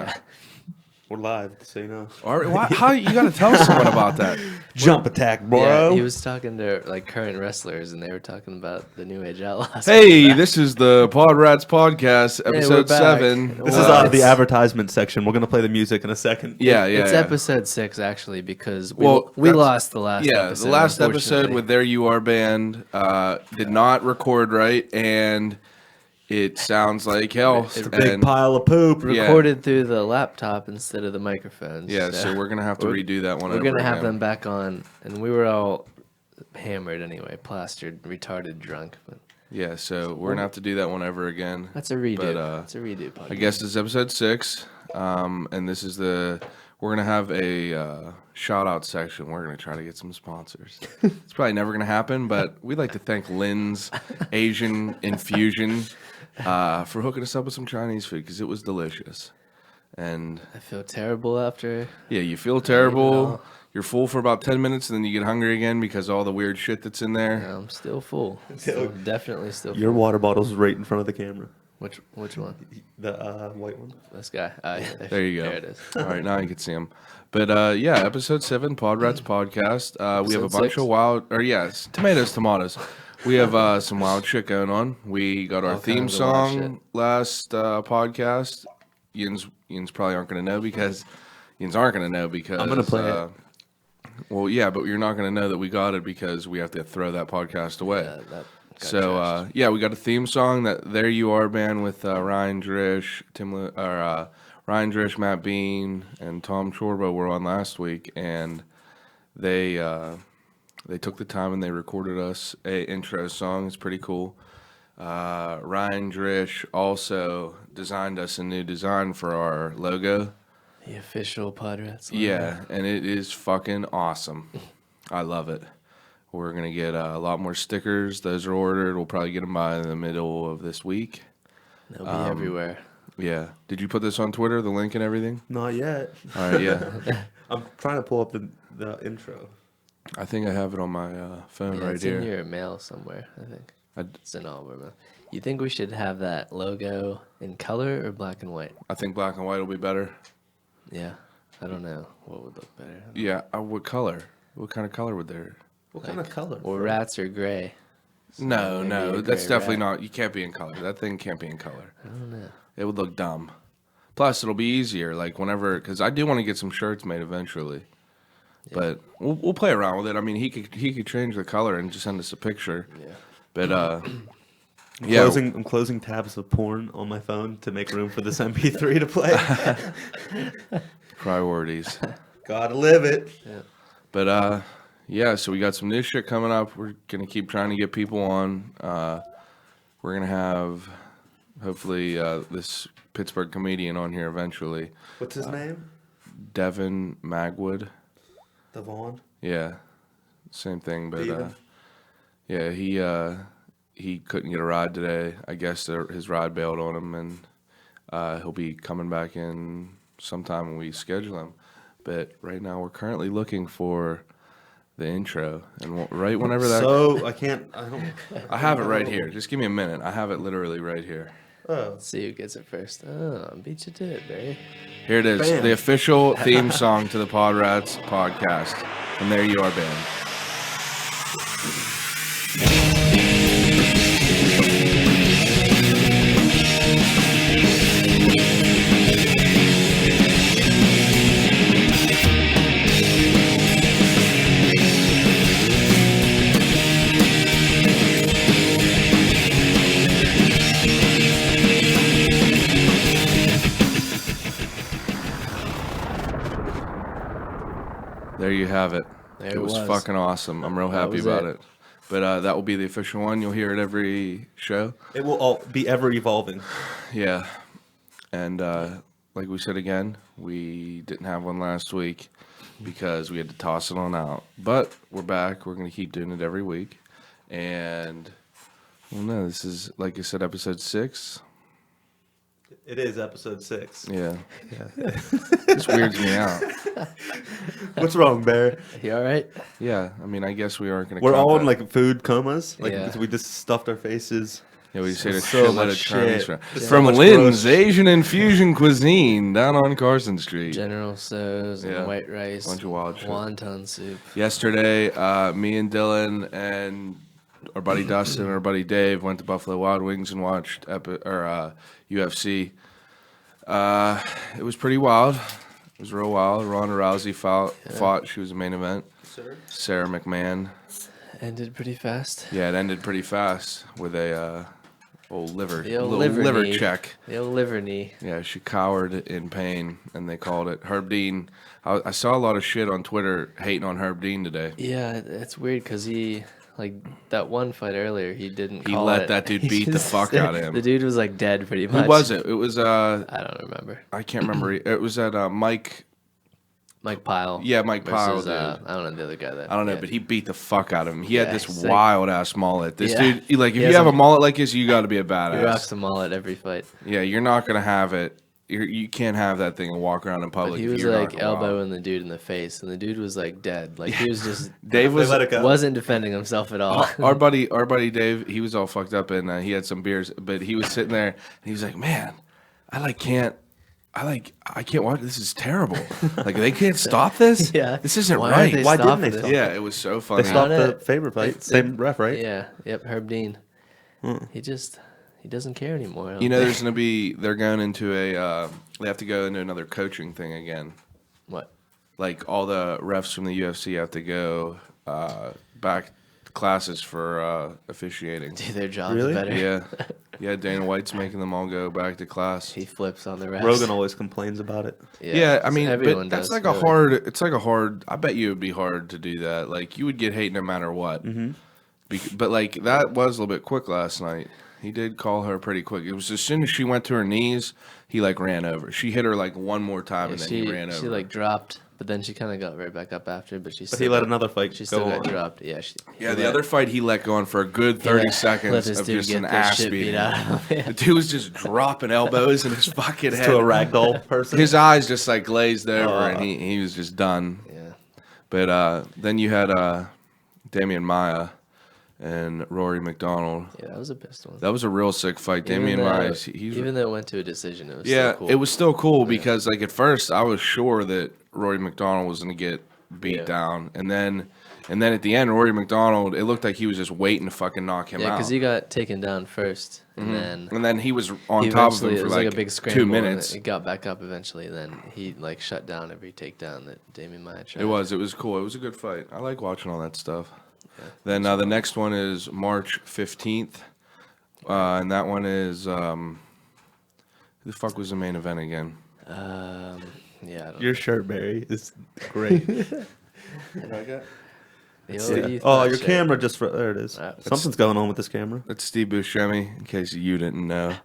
No. We're live, so you know. How you got to tell someone about that? Jump attack, bro. Yeah, he was talking to like current wrestlers, and they were talking about the New Age Outlaws. Hey, this is the PodRatz Podcast, episode 7. This is out of the advertisement section. We're gonna play the music in a second. Yeah. It's episode 6 actually because we lost the last. Yeah, episode, the last episode with There You Are band did not record right, and it sounds like hell. It's a big pile of poop. recorded through the laptop instead of the microphones. Yeah, so we're gonna have to redo that one. We're gonna have them back on, and we were all hammered anyway, plastered, retarded, drunk. But Yeah, so we're gonna have to do that one over again. that's a redo. But, it's a redo podcast. I guess this is episode 6, and this is we're gonna have a shout out section. We're gonna try to get some sponsors. It's probably never gonna happen, but we'd like to thank Lynn's Asian Infusion for hooking us up with some Chinese food because it was delicious. And I feel terrible after. yeah, you feel terrible. You're full for about 10 minutes, and then you get hungry again because of all the weird shit that's in there. I'm still full. Definitely still full. Your water bottle's right in front of the camera. Which one? The white one. This guy. There you go. There it is. All right, now you can see him. But yeah, episode 7, PodRatz Podcast. We have a Episode bunch 6? of tomatoes. We have some wild shit going on. We got our All theme kinds of wild song last podcast. Yins probably aren't going to know because I'm going to play it. Well, yeah, but you're not going to know that we got it because we have to throw that podcast away. Yeah, that got So trashed. yeah, we got a theme song that There You Are band with Ryan Drish, Ryan Drish, Matt Bean, and Tom Chorbo were on last week, and they took the time and they recorded us a intro song. It's pretty cool. Ryan Drish also designed us a new design for our logo. The official PodRatz. Yeah, and it is fucking awesome. I love it. We're going to get a lot more stickers. Those are ordered. We'll probably get them by the middle of this week. They'll be everywhere. Yeah. Did you put this on Twitter, the link and everything? Not yet. All right, yeah. I'm trying to pull up the intro. I think I have it on my phone Yeah, right it's here. in your mail somewhere, I think. It's in all of our mail. You think we should have that logo in color or black and white? I think black and white will be better. Yeah. I don't know what would look better. Yeah. What color? What kind of color would there? What kind of color? Or rats are gray. So No, maybe a that's gray definitely rat. not. You can't be in color. That thing can't be in color. I don't know. It would look dumb. Plus, it'll be easier. Like whenever, because I do want to get some shirts made eventually. But we'll play around with it. I mean, he could change the color and just send us a picture. Yeah. But Yeah. I'm closing tabs of porn on my phone to make room for this MP3 to play. priorities. Gotta live it. Yeah. But yeah, so we got some new shit coming up. We're gonna keep trying to get people on. We're gonna have hopefully this Pittsburgh comedian on here eventually. What's his name? Devin Magwood. Devon. Yeah, same thing. But Steven? yeah, he couldn't get a ride today. I guess his ride bailed on him, and he'll be coming back in sometime when we schedule him. But right now, we're currently looking for the intro, and right whenever that. So I have it right here. Just give me a minute. I have it literally right here. Oh. Let's see who gets it first. Oh, beat you to it, Barry. Here it is, Bam. the official theme song to the PodRatz Podcast. And There You Are band. There you have it. There It was was. fucking awesome. I'm real happy was about it. it. But that will be the official one. You'll hear it every show. It will all be ever evolving. Yeah. And like we said again, we didn't have one last week because we had to toss it on out. But we're back. We're going to keep doing it every week. And, well, no, this is, like I said, episode 6. It is episode 6. Yeah. This weirds me out. What's wrong, Bear? You all right? Yeah. I mean, I guess we aren't going to We're all in like food comas. Like Yeah. we just stuffed our faces. Yeah, we say a So shitload much of Chinese shit. from much Lynn's gross. Asian Infusion Cuisine down on Carson Street. General Tso's and white rice. Bunch of wild shit. Wonton soup. Yesterday, me and Dylan and our buddy Dustin and our buddy Dave went to Buffalo Wild Wings and watched UFC. It was pretty wild. It was real wild. Ronda Rousey fought. She was the main event. Sarah McMahon. Ended pretty fast. Yeah, it ended pretty fast with a old liver knee. check. The old liver knee. Yeah, she cowered in pain, and they called it. Herb Dean. I saw a lot of shit on Twitter hating on Herb Dean today. Yeah, it's weird because he, like, that one fight earlier, he didn't He call let it. that dude He beat the just- fuck out of him. The dude was, like, dead pretty much. Who was it? It was I don't remember. I can't remember. It was at Mike Pyle. Yeah, Mike Pyle, versus, dude. I don't know the other guy. I don't know, but he beat the fuck out of him. He had this he's like- wild ass mullet. This Yeah. dude, like, if He you has have a- a mullet like this, you got to be a He rocks badass. the mullet every fight. Yeah, you're not gonna have it. You can't have that thing and walk around in public. But he if was you're like not wild. elbowing the dude in the face, and the dude was like dead. Like he was just Dave was let it go. wasn't defending himself at all. our buddy Dave. He was all fucked up and he had some beers, but he was sitting there and he was like, "Man, I can't watch. This is terrible. Like they can't stop this. Yeah. this isn't Why aren't right. they Why didn't stopping they it? stop? Yeah, it was so funny. They stopped I the don't know. favorite fight. It- Same ref, right? Yeah. Yep. Herb Dean. He doesn't care anymore. I don't You know, think. there's gonna be. They're going into they have to go into another coaching thing again. What? Like all the refs from the UFC have to go back to classes for officiating. Do their jobs Really? better. Yeah. Dana White's making them all go back to class. He flips on the refs. Rogan always complains about it. Yeah, I mean, everyone but that's does, like really. a hard. It's like a hard. I bet you it would be hard to do that. Like you would get hate no matter what. Mm-hmm. But like that was a little bit quick last night. He did call her pretty quick. It was as soon as she went to her knees, he like ran over. She hit her like one more time, and then he ran over. She like dropped, but then she kind of got right back up after. But But he let another fight She go still got on. dropped. Yeah. the other fight he let go on for a good 30 seconds let this of dude just get an the ass shit beat beating. out of him. The dude was just dropping elbows in his fucking head. To a ragdoll person. His eyes just like glazed over, and he was just done. Yeah. But then you had Damian Maia and Rory McDonald. Yeah, that was a pistol. That was a real sick fight. Damian Maia, he's even though it went to a decision, it was yeah, still cool. it was still cool because like at first I was sure that Rory McDonald was going to get beat down, and then at the end, Rory McDonald, it looked like he was just waiting to fucking knock him Yeah, out. because he got taken down first, and then he was on he top of him eventually- for it was like, a big scramble. 2 minutes. And it got back up eventually. Then he like shut down every takedown that Damian Maia tried. It was cool. It was a good fight. I like watching all that stuff. Then the next one is March 15th, and that one is who the fuck was the main event again? Yeah, I don't Your shirt, Barry, is great. know. The old Yeah. youth Oh, match your there. camera just there it is. Alright. Something's going on with this camera. That's Steve Buscemi, in case you didn't know.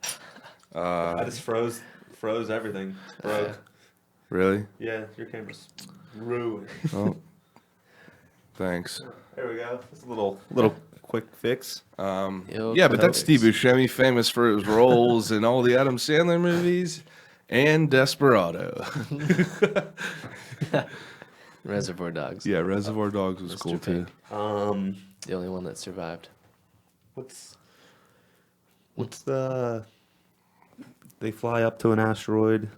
I just froze everything. Broke. Really? Yeah, your camera's ruined. Oh, thanks. There we go. Just a little quick fix. Yeah, but that's Steve Buscemi, famous for his roles in all the Adam Sandler movies and Desperado. Reservoir Dogs. Yeah, Reservoir Dogs was cool too. The only one that survived. What's the? They fly up to an asteroid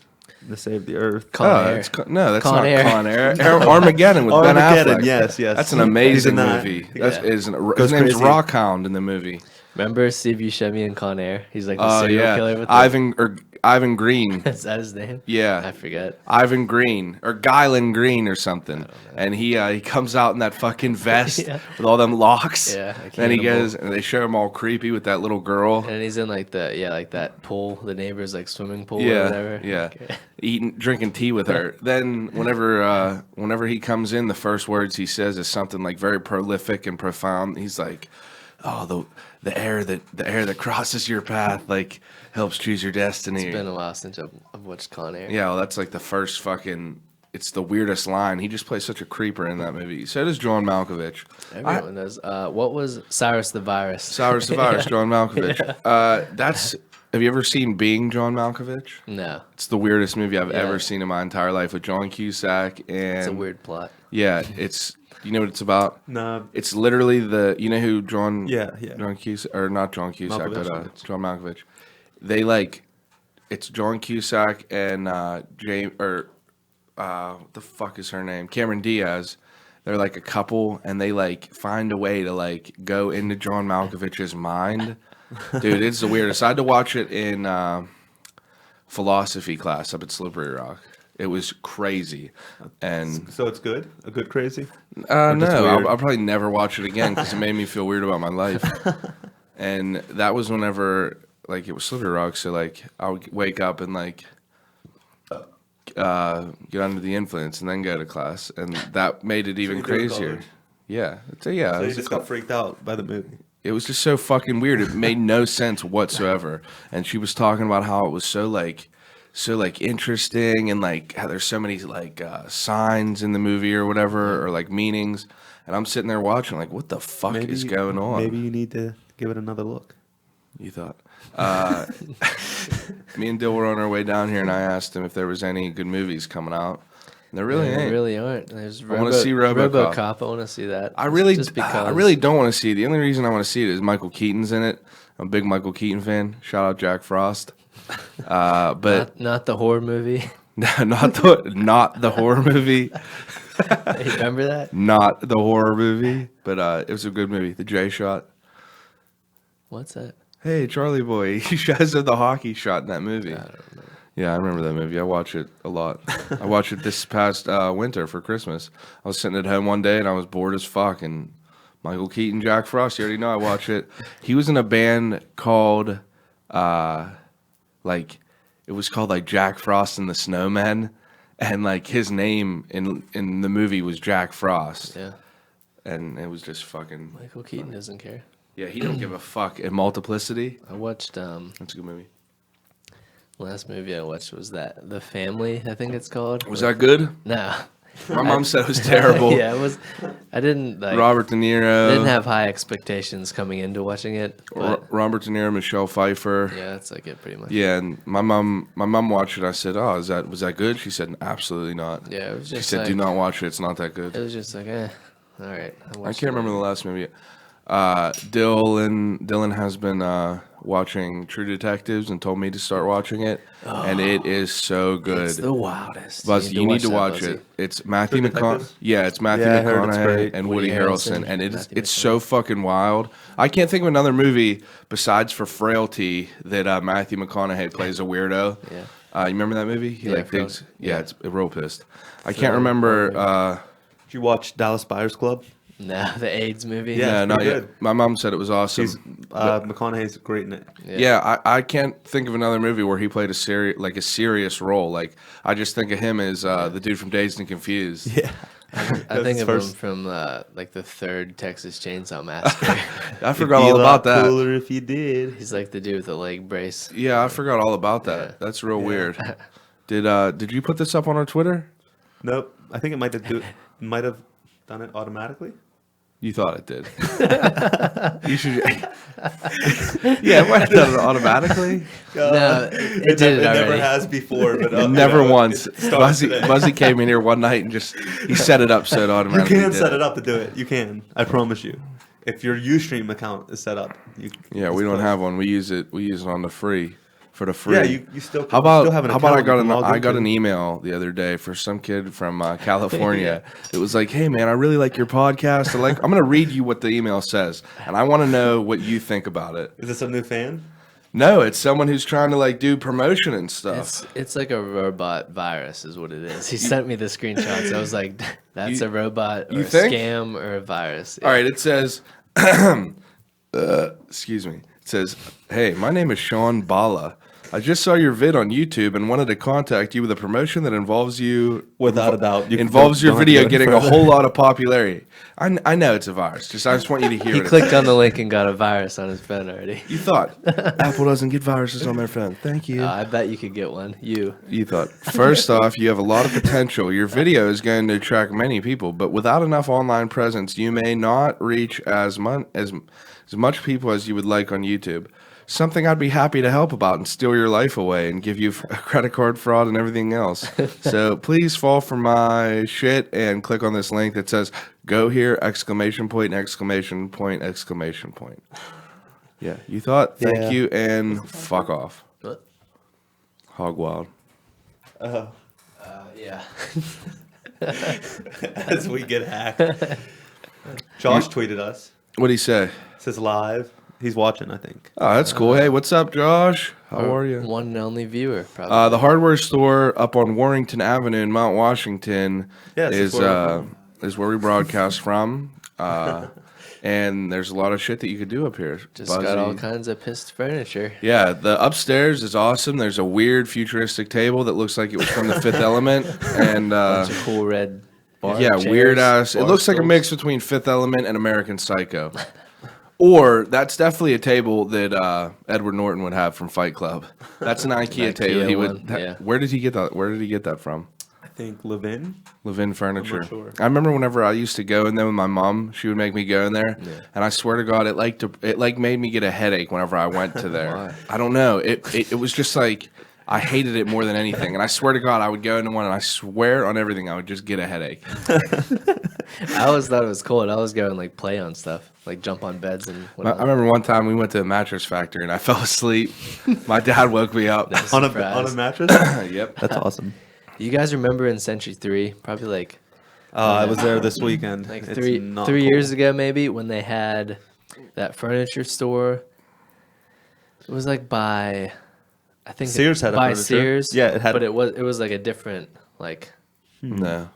to save the Earth. Con Air. That's Con not Air. Con Air. Armageddon with Ben Armageddon, Affleck. yes. That's an He's amazing in that. movie. Yeah. His Goes name's crazy. Rockhound in the movie. Remember Steve Buscemi and Con Air? He's like the Oh serial killer with Ivan Green. Is that his name? Yeah. I forget. Ivan Green or Guylan Green or something, and he comes out in that fucking vest Yeah. with all them locks. Yeah, a Then he cannibal. goes and they show him all creepy with that little girl. And he's in like that pool, the neighbor's like swimming pool or Yeah, whatever. yeah. Okay. Drinking tea with her. Then whenever he comes in, the first words he says is something like very prolific and profound. He's like, "Oh, the air that crosses your path like helps choose your destiny." It's been a while since I've watched Con Air. Yeah, well, that's like the first fucking. It's the weirdest line. He just plays such a creeper in that movie. So does John Malkovich. Everyone does. What was Cyrus the Virus? Cyrus the Virus, John Malkovich. Have you ever seen Being John Malkovich? No. It's the weirdest movie I've Yeah. ever seen in my entire life with John Cusack and It's a weird plot. Yeah, it's You know what it's about? No. It's literally you know who John Cusack, or not John Cusack, but John Malkovich. They it's John Cusack and James, or what the fuck is her name? Cameron Diaz. They're like a couple, and they find a way to go into John Malkovich's mind. Dude, it's the weirdest. I had to watch it in philosophy class up at Slippery Rock. It was crazy. And so it's good? A good crazy? No, I'll probably never watch it again because it made me feel weird about my life. And that was whenever, it was Slippery Rock, so, I would wake up and, get under the influence and then go to class. And that made it even crazier. Yeah. So you just got freaked out by the movie. It was just so fucking weird. It made no sense whatsoever. And she was talking about how it was so interesting, and how there's so many signs in the movie or whatever, or meanings. And I'm sitting there watching what the fuck is going on? Maybe you need to give it another look. You thought? Me and Dill were on our way down here, and I asked him if there was any good movies coming out. And there really ain't. There really aren't. There's I want to see RoboCop. I want to see that. I really don't want to see it. The only reason I want to see it is Michael Keaton's in it. I'm a big Michael Keaton fan. Shout out Jack Frost. But not the horror movie. No, not the horror movie. Hey, remember that? Not the horror movie, but it was a good movie. The J Shot. What's that? Hey, Charlie Boy. He shows the hockey shot in that movie. I don't know. Yeah, I remember that movie. I watch it a lot. I watched it this past winter for Christmas. I was sitting at home one day and I was bored as fuck. And Michael Keaton, Jack Frost, you already know I watch it. He was in a band called, it was called Jack Frost and the Snowmen. And his name in the movie was Jack Frost. Yeah. And it was just fucking. Michael Keaton doesn't care. Yeah, he don't give a fuck. In Multiplicity. I watched. That's a good movie. Last movie I watched was that The Family, I think it's called. Was that good? No. My mom said it was terrible. Yeah, it was. I didn't Robert De Niro. Didn't have high expectations coming into watching it. Robert De Niro, Michelle Pfeiffer. Yeah, that's it pretty much. Yeah, and my mom watched it. I said, "Oh, was that good?" She said, "Absolutely not." Yeah, it was just. She said, "Do not watch it. It's not that good." It was just all right. I can't remember the last movie. Dylan has been watching True Detectives and told me to start watching it, and it is so good. It's the wildest. Buzz, you need to watch it. It's Matthew McConaughey. Yeah, it's Matthew McConaughey and Woody Harrelson, and it's so fucking wild. I can't think of another movie besides for Frailty that Matthew McConaughey plays a weirdo. Yeah. You remember that movie? He digs. Yeah, it's real pissed. I can't remember. Did you watch Dallas Buyers Club? No, the AIDS movie. Yeah, not yet. My mom said it was awesome. McConaughey's great in it. Yeah, I can't think of another movie where he played a serious role. I just think of him as the dude from Dazed and Confused. Yeah. I think of him from the third Texas Chainsaw Massacre. I forgot all about that. Cooler if you did. He's the dude with the leg brace. Yeah, I forgot all about that. Yeah. That's real weird. Did you put this up on our Twitter? Nope. I think it might have done it automatically. You thought it did. You should. Yeah, it might have done it automatically. No, it did. It never has before, but never once. Buzzy came in here one night and he set it up so it automatically. You can set it up to do it. You can. I promise you. If your Ustream account is set up, we don't have one. We use it on the free. For the free. Yeah, you still. How about have an account I got an email the other day for some kid from California. It was like, "Hey man, I really like your podcast. I'm going to read you what the email says, and I want to know what you think about it." Is this a new fan? No, it's someone who's trying to do promotion and stuff. It's like a robot virus, is what it is. He sent me the screenshots. I was like, "That's a robot, or a scam, or a virus." Yeah. All right, it says, excuse me. It says, "Hey, my name is Sean Bala. I just saw your vid on YouTube and wanted to contact you with a promotion that involves you. Without a doubt. Involves your video getting a whole lot of popularity. I know it's a virus. I just want you to hear he it. He clicked on the link and got a virus on his phone already. You thought. Apple doesn't get viruses on their phone. Thank you. I bet you could get one. You thought. First off, you have a lot of potential. Your video is going to attract many people, but without enough online presence, you may not reach as much people as you would like on YouTube. Something I'd be happy to help about and steal your life away and give you a credit card fraud and everything else. So please fall for my shit and click on this link that says Go here! Exclamation point! Exclamation point! Exclamation point! Yeah, you thought thank you and fuck off. What? Hog wild. Yeah. As we get hacked. Josh tweeted us. What'd he say? Says live. He's watching, I think. Oh, that's cool. Hey, what's up, Josh? How are you? One and only viewer, probably. The hardware store up on Warrington Avenue in Mount Washington is where we broadcast from. And there's a lot of shit that you could do up here. Just got all kinds of pissed furniture. Yeah, the upstairs is awesome. There's a weird futuristic table that looks like it was from The Fifth Element, and bunch of cool red bar chairs, weird ass. It looks like a mix between Fifth Element and American Psycho. Or that's definitely a table that Edward Norton would have from Fight Club. That's an IKEA table. He would. Where did he get that? Where did he get that from? I think Levin Furniture. I'm not sure. I remember whenever I used to go in there with my mom, she would make me go in there, and I swear to God, it made me get a headache whenever I went to there. Why? I don't know. It was just like I hated it more than anything, and I swear to God, I would go into one, and I swear on everything, I would just get a headache. I always thought it was cool. I always go and like play on stuff, like jump on beds and whatnot. I remember one time we went to a mattress factory, and I fell asleep. My dad woke me up on a mattress. Yep, that's awesome. You guys remember in Century 3, probably like... I was there this weekend. Like three years ago, maybe, when they had that furniture store. It was like by... I think Sears had a furniture. Sears. Yeah, it had... But it was like a different, like... No.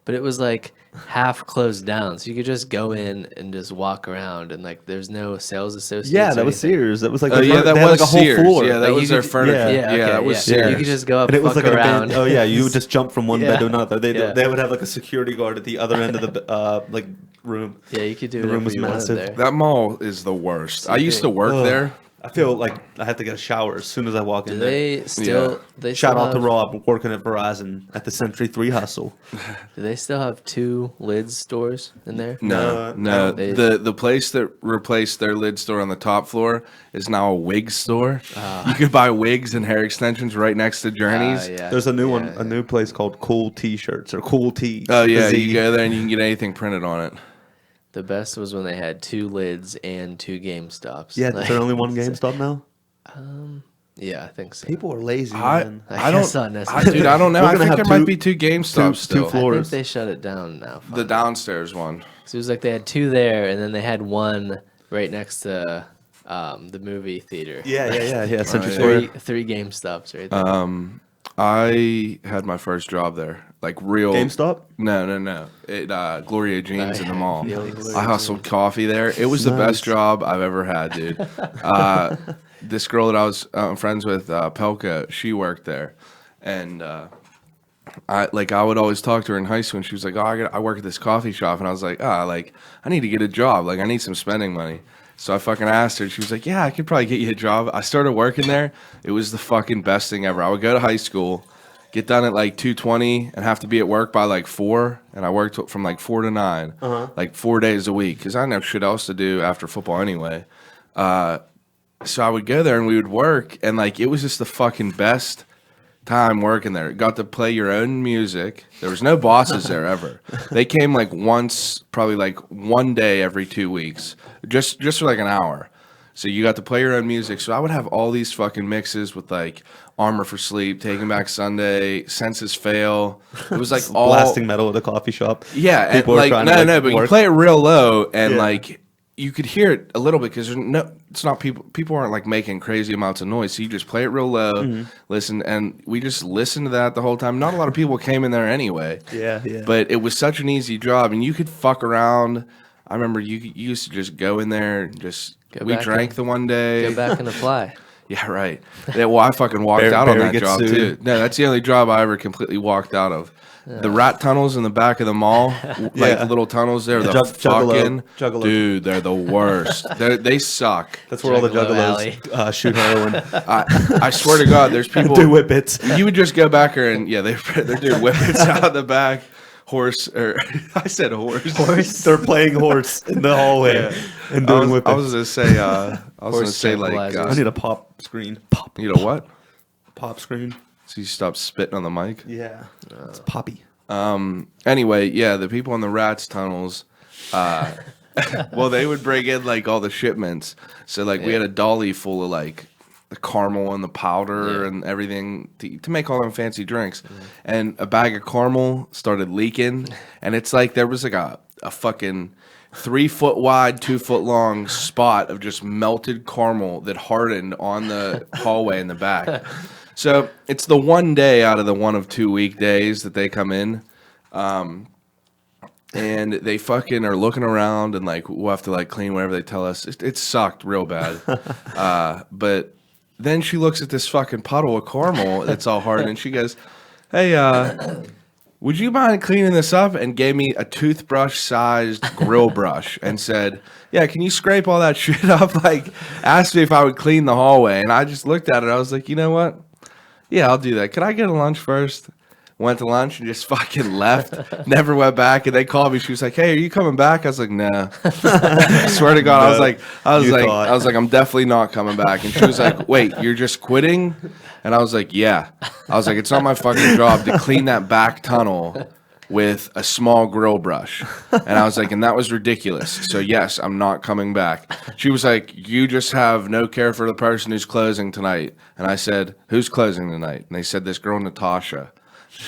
But it was like half closed down, so you could just go in and just walk around, and like there's no sales associates. Yeah, that was Sears. That was like that was like a Sears. whole floor. Yeah, that was their furniture. Yeah, that was Sears. You could just go up, and it was fuck like around. you would just jump from one bed to another. They would have like a security guard at the other end of the like room. Yeah, you could do. The room was massive. There. That mall is the worst. I used to work there. I feel like I have to get a shower as soon as I walk in there. They shout out to Rob working at Verizon at the Century 3 hustle. Do they still have 2 Lids stores in there? No. The place that replaced their lid store on the top floor is now a wig store. You could buy wigs and hair extensions right next to Journeys. There's a new one, a new place called Cool T-shirts or Cool Tees. Oh yeah, you go there and you can get anything printed on it. The best was when they had 2 Lids and 2 GameStops. Yeah, is there only one GameStop now? Yeah, I think so. People are lazy, man. I don't know. I think there might be 2 GameStops still. 2 floors. I think they shut it down now. The downstairs one. So it was like they had 2 there, and then they had one right next to the movie theater. Yeah. Century Square. 3 GameStops right there. I had my first job there, like real GameStop. No. It Gloria Jeans in the mall. The I hustled coffee there. It was the best job I've ever had, dude. This girl that I was friends with, Pelka, she worked there, and I would always talk to her in high school, and she was like, "Oh, I work at this coffee shop," and I was like, I need to get a job. Like, I need some spending money. So I fucking asked her. She was like, "Yeah, I could probably get you a job." I started working there. It was the fucking best thing ever. I would go to high school, get done at like 2:20, and have to be at work by like 4. And I worked from like 4 to 9, like 4 days a week, because I didn't have shit else to do after football anyway. So I would go there and we would work, and like it was just the fucking best time working there. Got to play your own music. There was no bosses there ever. They came like once, probably like one day every 2 weeks, just for like an hour. So you got to play your own music. So I would have all these fucking mixes with like Armor for Sleep, Taking Back Sunday, Senses Fail. It was like all blasting metal at a coffee shop. Yeah, and like but you play it real low, and like you could hear it a little bit because it's not people aren't like making crazy amounts of noise. So you just play it real low, listen, and we just listened to that the whole time. Not a lot of people came in there anyway. Yeah. But it was such an easy job, and you could fuck around. I remember you used to just go in there and just we drank the one day. Go back and apply. Yeah, right. Yeah, well, I fucking walked out on that job too. No, that's the only job I ever completely walked out of. The rat tunnels in the back of the mall, like the little tunnels there, the fucking Juggalo. Dude, they're the worst. They suck. That's where all the juggalos shoot heroin. I swear to God, there's people do whippets. You would just go back there and they're doing whippets out the back. I said horse. They're playing horse in the hallway and doing whippets. I was gonna say like I need a pop screen. You know what? Pop screen. So you stop spitting on the mic. Yeah, it's poppy. Anyway, yeah, the people in the rats tunnels, well, they would bring in like all the shipments. So like we had a dolly full of like the caramel and the powder and everything to make all them fancy drinks. And a bag of caramel started leaking, and it's like there was like a fucking 3 foot wide, 2 foot long spot of just melted caramel that hardened on the hallway in the back. So it's the one day out of the 1 of 2 weekdays that they come in, and they fucking are looking around, and like we'll have to like clean whatever they tell us. It sucked real bad, but then she looks at this fucking puddle of caramel that's all hard, and she goes, "Hey, would you mind cleaning this up?" And gave me a toothbrush-sized grill brush and said, "Yeah, can you scrape all that shit up?" Like, asked me if I would clean the hallway, and I just looked at it. I was like, you know what? Yeah, I'll do that. Could I get a lunch first? Went to lunch and just fucking left. Never went back. And they called me. She was like, "Hey, are you coming back?" I was like, "Nah." I swear to God, I was like, "I'm definitely not coming back." And she was like, "Wait, you're just quitting?" And I was like, "Yeah." I was like, "It's not my fucking job to clean that back tunnel with a small grill brush." And I was like, and that was ridiculous. So yes, I'm not coming back. She was like, "You just have no care for the person who's closing tonight." And I said, "Who's closing tonight?" And they said, "This girl, Natasha,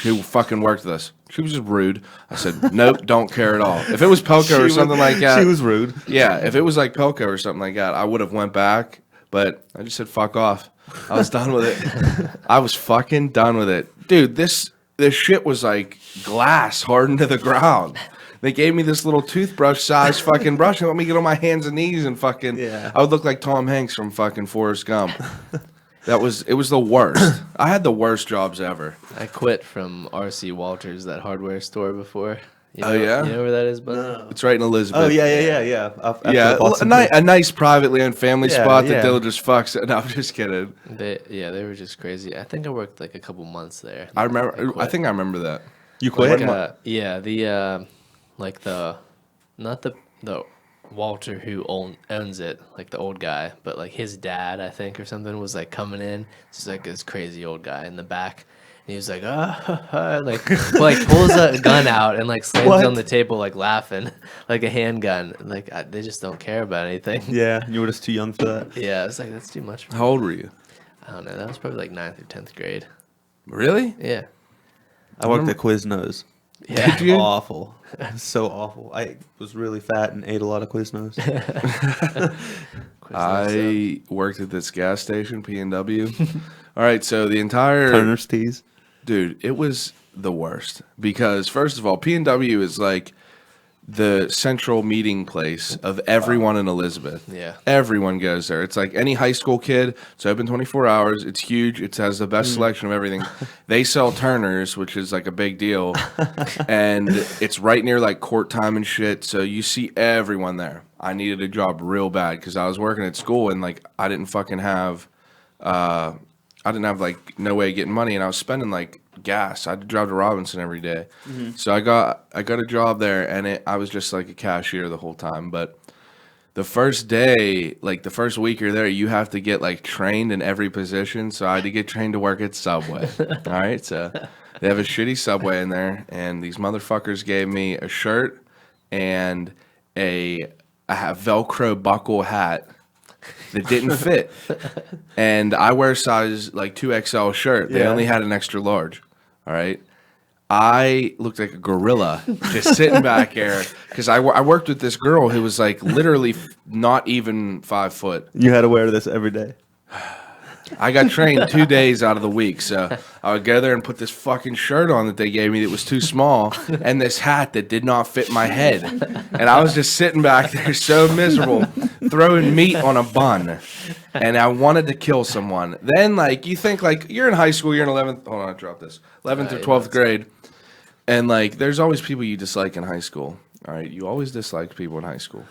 who fucking worked with us." She was just rude. I said, "Nope, don't care at all." If it was Pelco or something like that. She was rude. Yeah, if it was like Pelco or something like that, I would have went back. But I just said, fuck off. I was done with it. I was fucking done with it. Dude, this shit was like glass hardened to the ground. They gave me this little toothbrush-sized fucking brush and let me get on my hands and knees and fucking... I would look like Tom Hanks from fucking Forrest Gump. It was the worst. I had the worst jobs ever. I quit from R.C. Walters, that hardware store, before. You know, Oh, yeah? You know where that is, bud? No. It's right in Elizabeth. Oh, yeah. Yeah, a nice privately owned family spot that yeah. they'll just fuck. No, I'm just kidding. They were just crazy. I think I worked like a couple months there. I remember. quit. I think I remember that. You quit? Not the Walter who owns it, like the old guy, but like his dad, I think, or something, was like coming in. It's like this crazy old guy in the back. And he was like, like pulls a gun out and like slams it on the table, like laughing, like a handgun. Like they just don't care about anything. Yeah, you were just too young for that. Yeah, it's like that's too much. How old were you? I don't know. That was probably like 9th or 10th grade. Really? Yeah. I worked at Quiznos. Yeah. Did you? Awful. So awful. I was really fat and ate a lot of Quiznos. I worked at this gas station, P&W. All right, so the entire... Turner's Teas. Dude, it was the worst. Because, first of all, P&W is like the central meeting place of everyone in Elizabeth. Yeah. Everyone goes there. It's like any high school kid. It's open 24 hours. It's huge. It has the best selection of everything. They sell Turner's, which is like a big deal. And it's right near like court time and shit. So you see everyone there. I needed a job real bad because I was working at school and like I didn't fucking have... I didn't have like no way of getting money, and I was spending like gas. I had to drive to Robinson every day. So I got a job there, and I was just like a cashier the whole time. But the first day, like the first week you're there, you have to get like trained in every position. So I had to get trained to work at Subway. All right, so they have a shitty Subway in there, and these motherfuckers gave me a shirt and a Velcro buckle hat that didn't fit. And I wear size like 2XL shirt. They only had an extra large. All right. I looked like a gorilla just sitting back there because I worked with this girl who was like literally not even 5 foot. You had to wear this every day. I got trained 2 days out of the week, so I would go there and put this fucking shirt on that they gave me that was too small and this hat that did not fit my head. And I was just sitting back there so miserable, throwing meat on a bun, and I wanted to kill someone. Then, like, you think, like, you're in high school, you're in 11th, hold on, I dropped this, 11th or 12th grade, and, like, there's always people you dislike in high school. All right, you always disliked people in high school.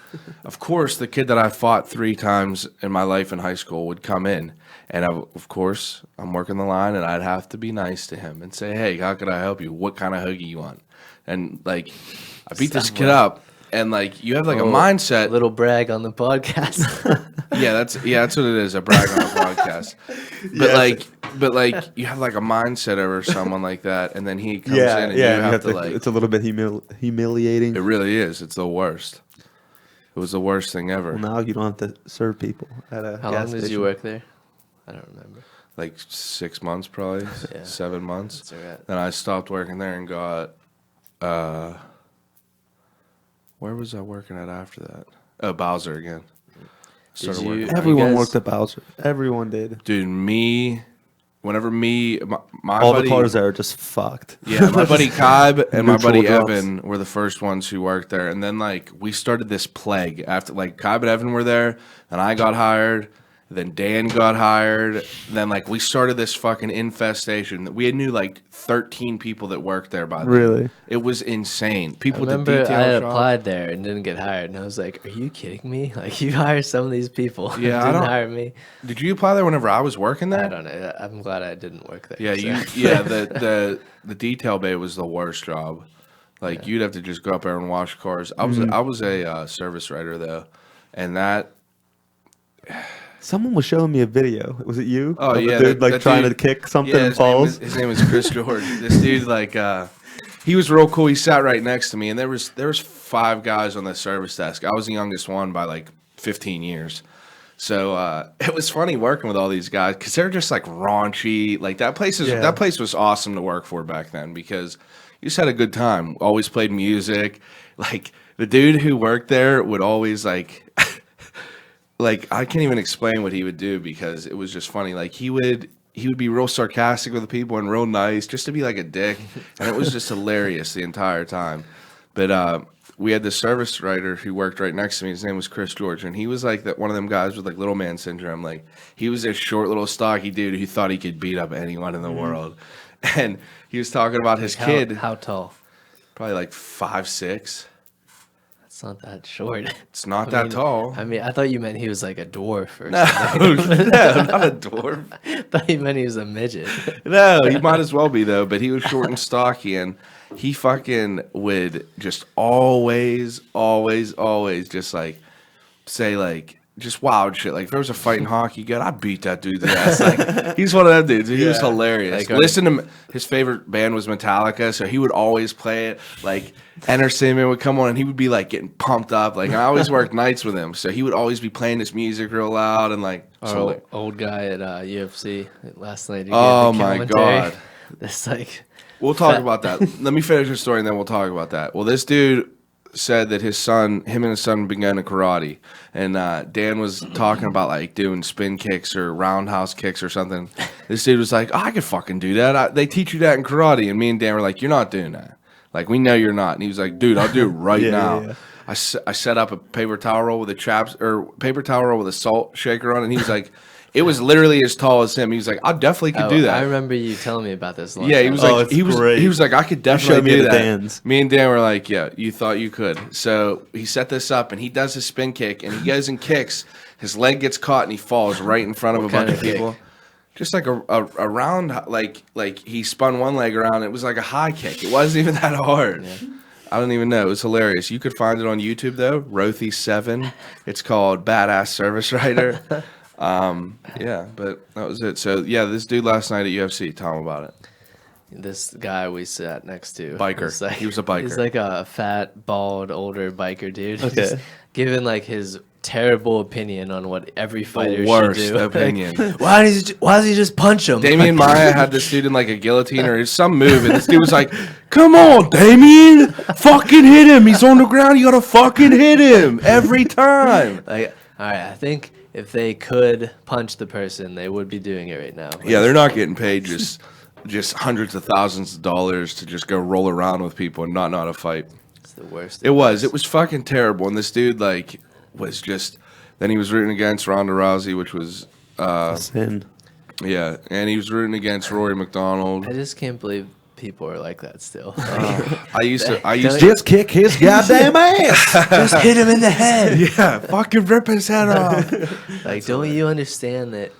Of course, the kid that I fought 3 times in my life in high school would come in. And, of course, I'm working the line, and I'd have to be nice to him and say, "Hey, how could I help you? What kind of hoagie you want?" And, like, I beat this kid up. And like you have like a mindset. Little brag on the podcast. That's what it is. A brag on the podcast. But like you have like a mindset over someone like that, and then he comes in and you have to like. It's a little bit humiliating. It really is. It's the worst. It was the worst thing ever. Well, now you don't have to serve people at a How gas long did station. you work there? I don't remember. Like 6 months, probably 7 months. That's all right. Then I stopped working there and got. Where was I working at after that? Oh, Bowser again. Started working there. Everyone worked at Bowser. Everyone did. Dude, my All buddy, the cars there are just fucked. Yeah, my buddy Kaib and my buddy Neutral drops. Evan were the first ones who worked there. And then, like, we started this plague. After, like, Kaib and Evan were there, and I got hired. Then Dan got hired. Then, like, we started this fucking infestation. We knew, like, 13 people that worked there by then. Really? It was insane. People I with the remember detail I shop. applied there and didn't get hired, and I was like, "Are you kidding me? Like, you hired some of these people, and Yeah, I didn't don't- hire me." Did you apply there whenever I was working there? I don't know. I'm glad I didn't work there. Yeah, so. the detail bay was the worst job. Like you'd have to just go up there and wash cars. I was a service writer though, and that. Someone was showing me a video. Was it you? Oh, Of a yeah, dude that trying dude- to kick something Yeah, and falls. his name was Chris George. This dude like he was real cool. He sat right next to me, and there was 5 guys on the service desk. I was the youngest one by like 15 years. So it was funny working with all these guys because they're just like raunchy. Like that place was awesome to work for back then because you just had a good time. Always played music. Like the dude who worked there would always like like I can't even explain what he would do because it was just funny. Like he would be real sarcastic with the people and real nice just to be like a dick, and it was just hilarious the entire time. But we had this service writer who worked right next to me. His name was Chris George, and he was like one of them guys with like little man syndrome. Like he was this short little stocky dude who thought he could beat up anyone in the world, and he was talking about his kid, How tall? probably like 5'6". It's not that short. It's not that tall. I mean, I thought you meant he was like a dwarf or No, something. no, not a dwarf. I thought you meant he was a midget. No, he might as well be though. But he was short and stocky, and he fucking would just always just like say like just wild shit. Like if there was a fight in hockey, God, I'd beat that dude's ass. Like he's one of them dudes. He was hilarious. Like, Listen to his favorite band was Metallica, so he would always play it. Like Enter Sandman would come on, and he would be like getting pumped up. Like I always worked nights with him, so he would always be playing this music real loud and like. Our old guy at UFC last night. He Oh gave the my commentary. God. It's like We'll talk about that. Let me finish the story and then we'll talk about that. Well, this dude said that him and his son began to karate. And Dan was talking about like doing spin kicks or roundhouse kicks or something. This dude was like, oh, I could fucking do that. They teach you that in karate. And me and Dan were like, you're not doing that. Like, we know you're not. And he was like, dude, I'll do it right now. Yeah. I set up a paper towel roll with a salt shaker on it. And he was like, it was literally as tall as him. He was like, I definitely could do that. I remember you telling me about this. Yeah, he was Oh, like, it's he was great. like, I could showed definitely me do at that. Dan's. Me and Dan were like, yeah, you thought you could. So he set this up, and he does his spin kick, and he goes and kicks. His leg gets caught, and he falls right in front of a kind bunch of of kick? people. Just like a round, like he spun one leg around. It was like a high kick. It wasn't even that hard. Yeah. I don't even know. It was hilarious. You could find it on YouTube though. Rothy7. It's called Badass Service Writer. Yeah, but that was it. So yeah, this dude last night at UFC. Tell him about it. This guy we sat next to. Biker. was like- He was a biker. He's like a fat, bald, older biker dude. Okay. Just giving like his terrible opinion on what every fighter worst should do. opinion. Like, why does he just punch him? Damien Maya had this dude in like a guillotine or some move, and this dude was like, "Come on, Damien, fucking hit him. He's on the ground. You gotta fucking hit him every time." Like, all right, I think if they could punch the person, they would be doing it right now. Yeah, they're not getting paid just hundreds of thousands of dollars to just go roll around with people and not know how to fight. It's the worst. It was fucking terrible. And this dude like was just. Then he was rooting against Ronda Rousey, which was Sin. yeah, and he was rooting against Rory McDonald. I just can't believe people are like that still. I used to Just kick his goddamn ass. just hit him in the head. yeah, fucking rip his head off. Like, don't you understand that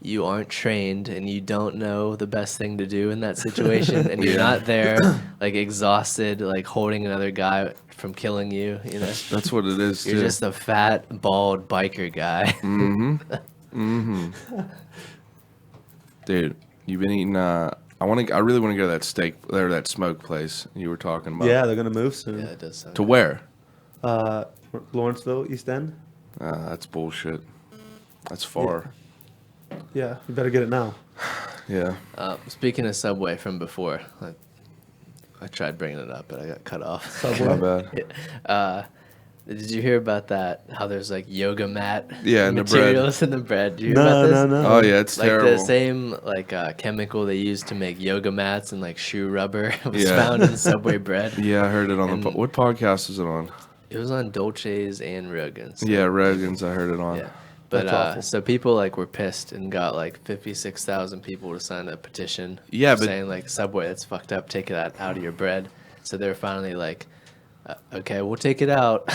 you aren't trained and you don't know the best thing to do in that situation, and you're not there, like exhausted, like holding another guy from killing you. You know, That's what it is. you're too. just a fat, bald biker guy. Dude, you've been eating. I really want to go to that steak or that smoke place you were talking about. Yeah, they're gonna move soon. Yeah, it does sound To where? Lawrenceville, East End. That's bullshit. That's far. Yeah, you better get it now. Yeah. Speaking of Subway from before, I tried bringing it up, but I got cut off. My bad. Did you hear about that? How there's like yoga mat Yeah, in the bread. materials in the bread? Did you hear about this? No. Oh yeah, it's Like terrible. the same chemical they use to make yoga mats and like shoe rubber was Yeah. found in Subway bread. Yeah, I heard it on And- what podcast is it on? It was on Dolce's and Rogan's. Yeah, Rogan's. I heard it on. Yeah. But That's awful. so people like were pissed and got like 56,000 people to sign a petition. Yeah, but- saying like Subway, that's fucked up. Take that out of your bread. So they're finally like, okay, we'll take it out.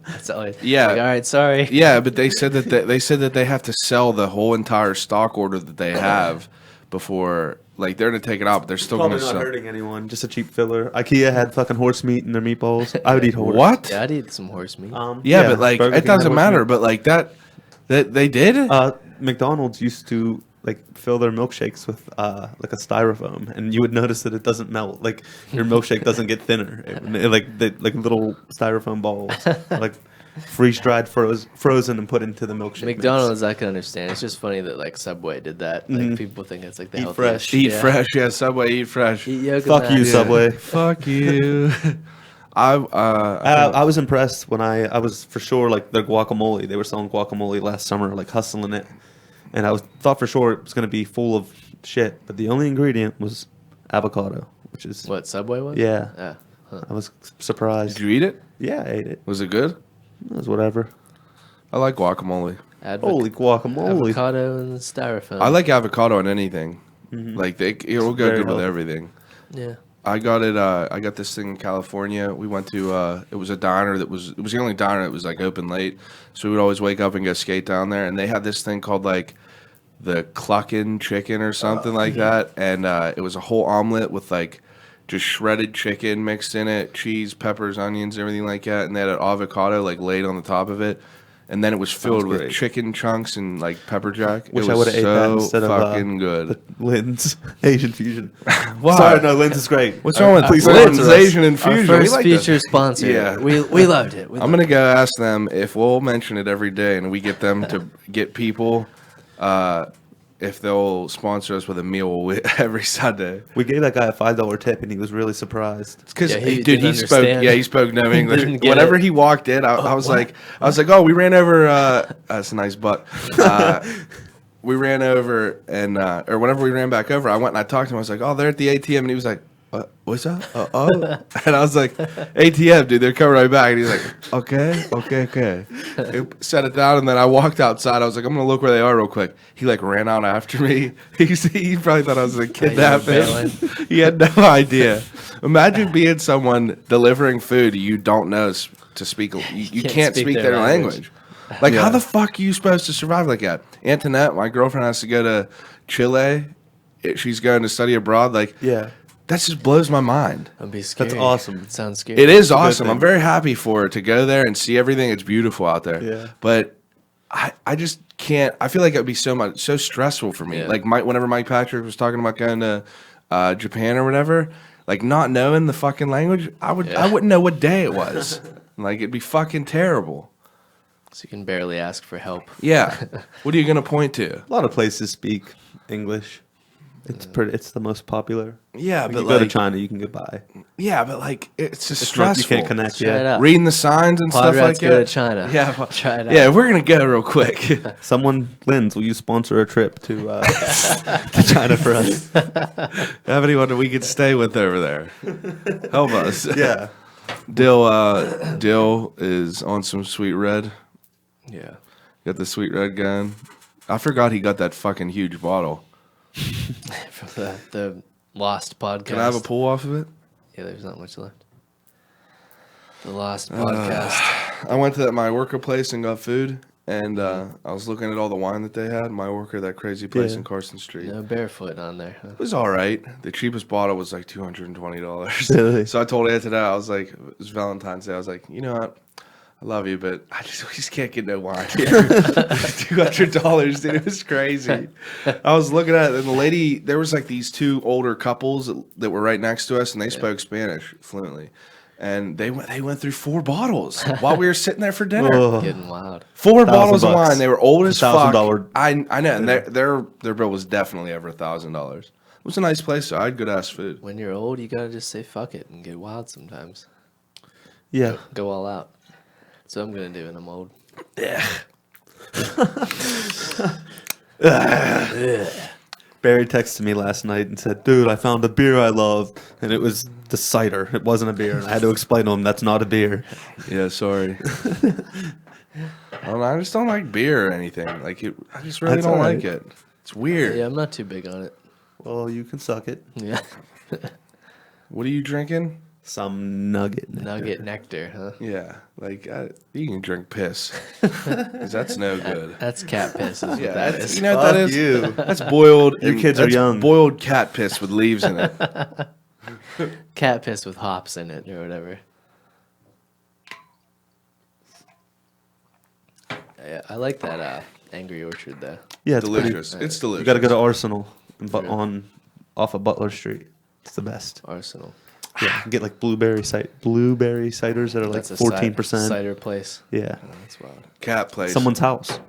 That's all. Yeah. Like, all right, sorry. Yeah, but they said that they have to sell the whole entire stock order that they have before, like they're gonna take it out, but they're still Probably gonna not sell. hurting anyone. Just a cheap filler. IKEA had fucking horse meat in their meatballs. I would eat horse. What? Yeah, I'd eat some horse meat. Yeah, but like Burger it King had doesn't horse matter. meat. But like that they did. McDonald's used to like fill their milkshakes with like a styrofoam, and you would notice that it doesn't melt. Like your milkshake doesn't get thinner. Like little styrofoam balls, like freeze dried, frozen, and put into the milkshake. mix. McDonald's, I can understand. It's just funny that like Subway did that. Like people think it's like the Eat healthiest. fresh. Eat Yeah. fresh, yeah. Subway, eat fresh. Eat yoga Fuck you, mats. Subway. Fuck you. I was impressed when I was for sure like their guacamole. They were selling guacamole last summer, like hustling it, and I thought for sure it was going to be full of shit. But the only ingredient was avocado, which is What, Subway was? yeah. Yeah. Huh. I was surprised. Did you eat it? Yeah, I ate it. Was it good? It was whatever. I like guacamole. Holy guacamole! Avocado and styrofoam. I like avocado on anything. Like it will go Very good with healthy. everything. Yeah. I got it. I got this thing in California. We went to. It was a diner it was the only diner that was like open late. So we would always wake up and go skate down there. And they had this thing called like the Cluckin' chicken or something like that. And it was a whole omelet with like just shredded chicken mixed in it, cheese, peppers, onions, everything like that. And they had an avocado like laid on the top of it. And then it was filled with great. chicken chunks and like pepper jack. Wish it I was would have ate that instead of fucking good. the Lynn's Asian fusion. Why? Sorry, no, Lynn's is great. What's wrong with Please Lynn's sponsor us. Asian Our infusion? We first like feature that. sponsor. Yeah. We loved it. I'm gonna go ask them if we'll mention it every day, and we get them to get people if they'll sponsor us with a meal every Sunday. We gave that guy a $5 tip, and he was really surprised. It's because Yeah, he dude, didn't he spoke. understand. Yeah, he spoke no English. Didn't get Whenever it. he walked in, I was like, oh, we ran over. That's a nice butt. We ran over, and or whenever we ran back over, I went and I talked to him. I was like, oh, they're at the ATM, and he was like, what's up? Oh, and I was like, ATM, dude, they're coming right back. And he's like, okay. He set it down, and then I walked outside. I was like, I'm gonna look where they are real quick. He like ran out after me. He probably thought I was like kidnapping. He had no idea. Imagine being someone delivering food you don't know to speak. You can't speak their language. Like, how the fuck are you supposed to survive like that? Antoinette, my girlfriend, has to go to Chile. She's going to study abroad. Like, Yeah. that just blows my mind. I'd be scared. That's awesome. It sounds scary. It is a good awesome. I'm thing. very happy for her to go there and see everything. It's beautiful out there. Yeah. But I just can't. I feel like it would be so stressful for me. Yeah. Like whenever Mike Patrick was talking about going to Japan or whatever, like not knowing the fucking language, I wouldn't know what day it was. Like it'd be fucking terrible. So you can barely ask for help. Yeah. What are you gonna point to? A lot of places speak English. It's the most popular. Yeah, Like, but you go to like, China, you can get by. yeah, but like it's just It's not, stressful. you can't connect. Try it Yeah. out. Reading the signs and stuff PodRatz like go to that. China. Yeah, Try it out. yeah. We're gonna go real quick. Someone, Lynn's, will you sponsor a trip to to China for us? Have anyone that we could stay with over there? Help us. Yeah. Dill is on some sweet red. Yeah. Got the sweet red gun. I forgot he got that fucking huge bottle. From the Lost podcast. Can I have a pull off of it? Yeah, there's not much left. The Lost podcast. I went to my worker place and got food, and I was looking at all the wine that they had. My Orca, that crazy place Yeah. in Carson Street. No barefoot on there. Huh? It was all right. The cheapest bottle was like $220. Really? So I told Ed today, I was like, it was Valentine's Day. I was like, you know what? I love you, but we just can't get no wine here. $200, dude. It was crazy. I was looking at it, and the lady, there was like these two older couples that were right next to us, and they spoke Spanish fluently. And they went through 4 bottles while we were sitting there for dinner. Ugh. Getting wild. 4 bottles of wine. They were old as fuck. $1,000. I know, and their bill was definitely over $1,000. It was a nice place. So I had good ass food. When you're old, you gotta just say fuck it and get wild sometimes. Yeah. Go all out. That's what I'm gonna do when I'm old. Barry texted me last night and said, "Dude, I found a beer I love," and it was the cider. It wasn't a beer. And I had to explain to him that's not a beer. Yeah, sorry. I don't know, I just don't like beer or anything. I just really That's don't all right. like it. It's weird. Yeah, I'm not too big on it. Well, you can suck it. Yeah. What are you drinking? Some nugget. Nugget nectar, huh? Yeah, you can drink piss. 'Cause that's no good. That's cat piss. Is what Yeah, that that's, is. you know what that Fuck is? you. That's boiled. You kids are that's young. Boiled cat piss with leaves in it. Cat piss with hops in it or whatever. Yeah, I like that Angry Orchard though. Yeah, it's Delicious. pretty- It's delicious. You got to go to Arsenal Yeah. off of Butler Street. It's the best. Arsenal. Yeah, you can get like blueberry ciders that are like That's a 14%. cider place. Yeah, Oh, that's wild. cat place. someone's house.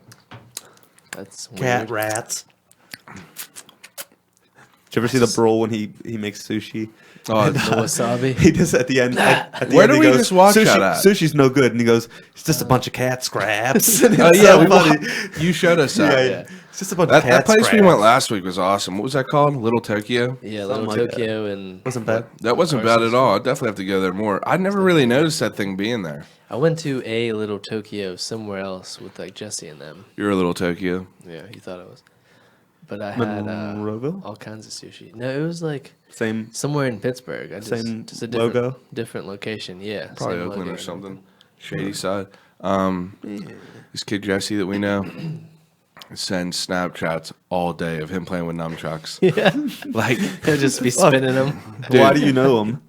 That's Cat weird. rats. Did you ever see the bro when he makes sushi? Oh, The wasabi. He just at the end. At the Where end, do he we goes, just watch sushi, that at? Sushi's no good, and he goes, "It's just a bunch of cat scraps." And oh it's yeah, so funny. you showed us that. Yeah, yeah. It's just a bunch of That cat place scraps. we went last week was awesome. What was that called? Little Tokyo? Yeah, Something Little like that. Tokyo and Wasn't bad. That wasn't bad at all. I'd definitely have to go there more. I never really noticed that thing being there. I went to a Little Tokyo somewhere else with like Jesse and them. You're a Little Tokyo. Yeah, you thought it was. But I had Monroeville? all kinds of sushi. No, it was like Same. somewhere in Pittsburgh. Same just a different, logo? different location. Yeah, Probably same Oakland logo or and something. Shady side. This kid Jesse that we know sends Snapchats all day of him playing with nunchucks. everything. Like, He'll just be spinning them. Dude. Why do you know him?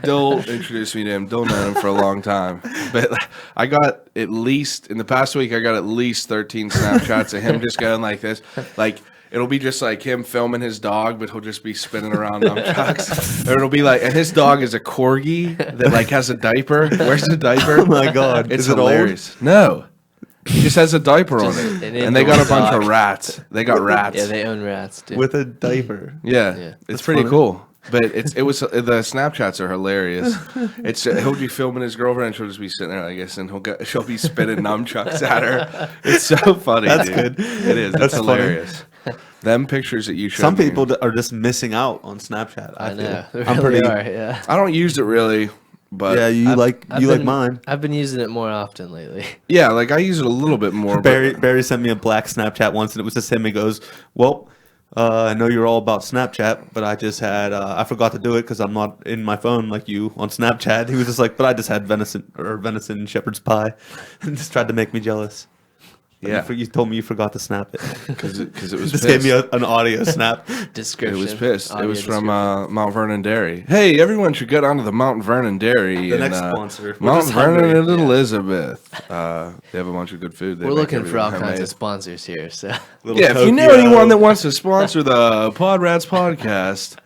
Dill introduced me to him. Dill known him for a long time. But I got in the past week, I got at least 13 Snapchats of him just going like this. Like, it'll be just like him filming his dog, but he'll just be spinning around nunchucks. Or it'll be like, and his dog is a corgi that like has a diaper. Where's the diaper? Oh my God. It's Is it old? hilarious. No. He just has a diaper on Just it. an And they got a indoor bunch dog. of rats. They got rats. Yeah, they own rats too. With a diaper. Yeah, Yeah. it's That's pretty funny. cool. But it was the Snapchats are hilarious. It's he'll be filming his girlfriend, and she'll just be sitting there, I guess, and she'll be spinning nunchucks at her. It's so funny. That's dude. good. It is. That's It's hilarious. Them pictures that you showed Some me, people are just missing out on Snapchat. I know. They I'm really pretty. are. Yeah. I don't use it really, but Yeah, you I've like been- mine. I've been using it more often lately. yeah, like I use it a little bit more. Barry sent me a black Snapchat once, and it was just him. He goes, "Well, I know you're all about Snapchat, but I just had I forgot to do it because I'm not in my phone like you on Snapchat." He was just like, "But I just had venison shepherd's pie," and just tried to make me jealous. But Yeah. you told me you forgot to snap it. because it was Just pissed. gave me an audio snap. Description. It was pissed. It Audio was from description. Mount Vernon Dairy. Hey, everyone should get onto the Mount Vernon Dairy. The in, next sponsor. We're Mount just Vernon hungry. and Yeah. Elizabeth. They have a bunch of good food. They We're make looking for all everything kinds homemade. of sponsors here. So Little Yeah, if you know Tokyo. anyone that wants to sponsor the PodRatz Podcast,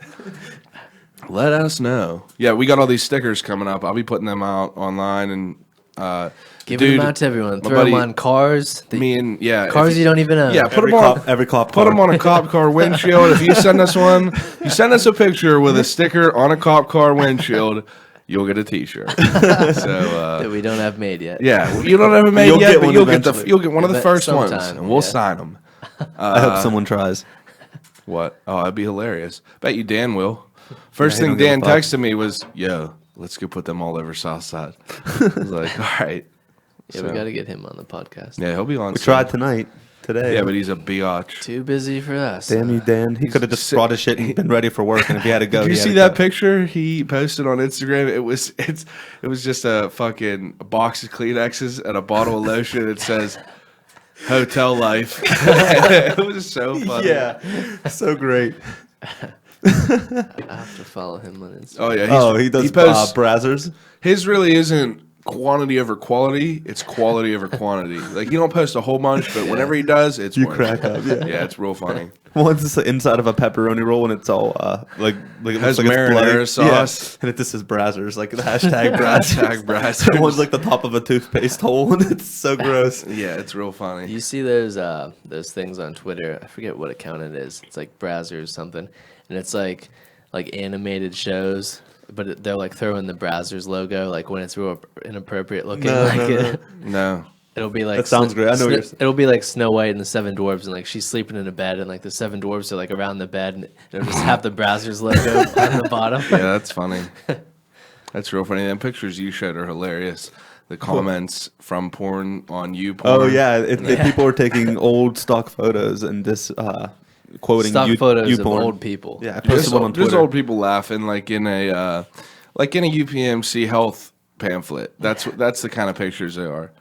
let us know. Yeah, we got all these stickers coming up. I'll be putting them out online and giving dude, them out to everyone. my Throw them buddy- on cars. me and Cars if you don't even own. Yeah, put Every them on. every cop Put them on a cop car windshield. If you send us one, you send us a picture with a sticker on a cop car windshield, you'll get a T-shirt. So that we don't have made yet. yeah, you don't have it made You'll yet, get but one you'll eventually. get one of the But first ones, sometime, and we'll yeah. sign them. I hope someone tries. What? Oh, that'd be hilarious. Bet you Dan will. First he thing don't give a Dan fuck. texted me was, "Yo, let's go put them all over Southside." I was like, "All right." Yeah, So, we got to get him on the podcast. yeah, he'll be on. We soon. tried today. Yeah, but he's a biatch. Too busy for us. Damn you, Dan. He could have just brought his shit and been ready for work, and if he had to go, Did you he had see to that go. picture he posted on Instagram? It was just a fucking box of Kleenexes and a bottle of lotion. It says, hotel life. It was so funny. Yeah, so great. I have to follow him on Instagram. Oh yeah. He does He posts, Brazzers. his really isn't quantity over quality. It's quality over quantity. Like, he don't post a whole bunch, but whenever he does, it's You worth crack it. up. Yeah. Yeah, it's real funny. One's just the inside of a pepperoni roll, and it's all like it Has looks like it's bloody. marinara sauce. Yeah. And it just says Brazzers, like the hashtag Brazzers. Hashtag Brazzers. The one's like the top of a toothpaste hole, and it's so gross. Yeah, it's real funny. You see those things on Twitter. I forget what account it is. It's like Brazzers something, and it's like animated shows, but they'll like throw in the Brazzers logo like when it's real inappropriate looking. No. It'll be like That sounds great. I know what you're saying. it'll be like Snow White and the Seven Dwarfs, and like she's sleeping in a bed, and like the Seven Dwarfs are like around the bed, and it'll just have the Brazzers logo on the bottom. Yeah, that's funny. That's real funny. Them pictures you showed are hilarious. The comments from porn on you porn. Oh yeah, people are taking old stock photos and this quoting Stock you, photos you of porn. old people. Yeah, I posted one on There's Twitter. old people laughing like in a UPMC health pamphlet. That's the kind of pictures they are.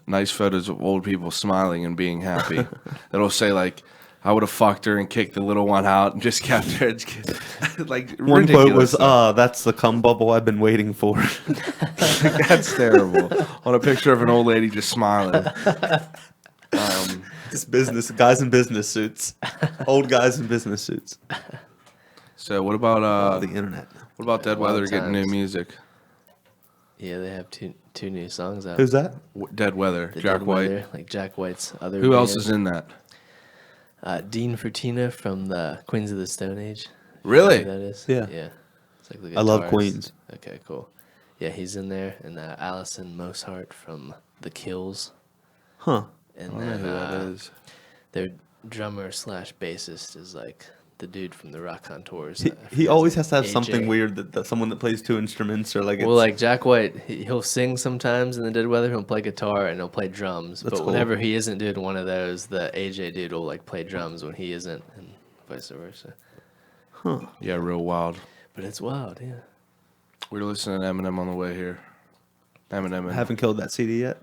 Nice photos of old people smiling and being happy. That'll say like, "I would have fucked her and kicked the little one out and just kept her." Like, One ridiculous quote was, stuff. "That's the cum bubble I've been waiting for." That's terrible. On a picture of an old lady just smiling. This business guys in business suits, old guys in business suits. So what about The internet. what about Dead Wild Weather getting new times. music? Yeah, they have two new songs out. Who's that? Dead Weather, The Jack Dead White. Weather, like Jack White's other. Who else band. is in that? Dean Fertina from the Queens of the Stone Age. Really? You know who that is? Yeah. Yeah. It's like the I love guitarist. Queens. Okay, cool. Yeah, he's in there, and Allison Mosshart from The Kills, Huh. and I don't know then who that is. their drummer / bassist is like the dude from the Rock Contours. He always has to have AJ. something weird that someone that plays two instruments or like. Well, like Jack White, he'll sing sometimes in the Dead Weather. He'll play guitar and he'll play drums. That's but cool. whenever he isn't doing one of those, the AJ dude will like play drums when he isn't, and vice versa. Yeah, real wild. But it's wild, yeah. We were listening to Eminem on the way here. Eminem. I And, haven't killed that CD yet.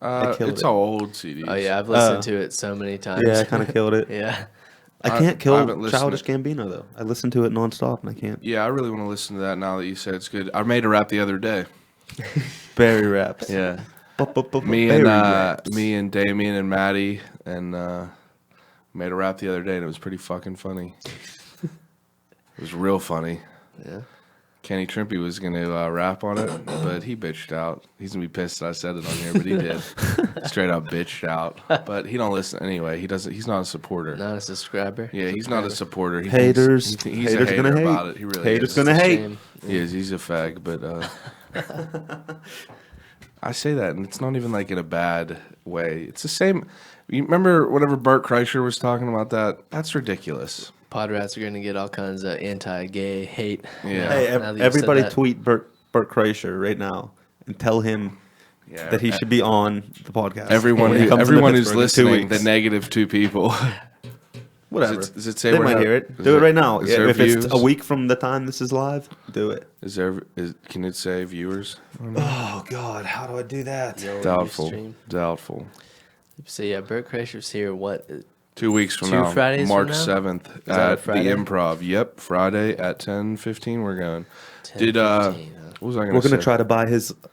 I killed it's it. all old CDs. Oh yeah, I've listened to it so many times. Yeah, I kind of killed it. Yeah. I I can't kill haven't listened Childish to- Gambino though. I listen to it nonstop and I can't. Yeah, I really want to listen to that now that you said it's good. I made a rap the other day. Berry raps. Yeah. Me Me and Damien and Maddie and made a rap the other day and it was pretty fucking funny. It was real funny. Yeah. Kenny Trimpey was going to rap on it, but he bitched out. He's going to be pissed that I said it on here, but he did. Straight up bitched out. But he don't listen anyway. He's not a supporter. Not a subscriber. Yeah, he's not a supporter. He Haters. he's Haters a hater gonna hate. about it. He really Haters is. gonna hate. Shame. He is. He's a fag, but I say that, and it's not even like in a bad way. It's the same. You remember whenever Bert Kreischer was talking about that? That's ridiculous. PodRatz are going to get all kinds of anti-gay hate. Yeah. Hey, Now that you've everybody said that. tweet Bert Kreischer right now and tell him Yeah, that he should be on the podcast. Everyone, When he comes to everyone who's Pittsburgh in 2 listening, the weeks. negative 2 people. Whatever. Does it say they we're might not- hear it. is Do it there- right now. is there If it's views? a week from the time this is live, do it. Can it say viewers? Oh God, how do I do that? Yo, Doubtful. Ustream. Doubtful. So yeah, Bert Kreischer's here. What? 2 weeks from 2 now, Fridays from March now? 7th that a at the Friday? Improv. Yep, Friday at 10:15. We're going. 10:15, huh? What was I going We're to say? gonna try to buy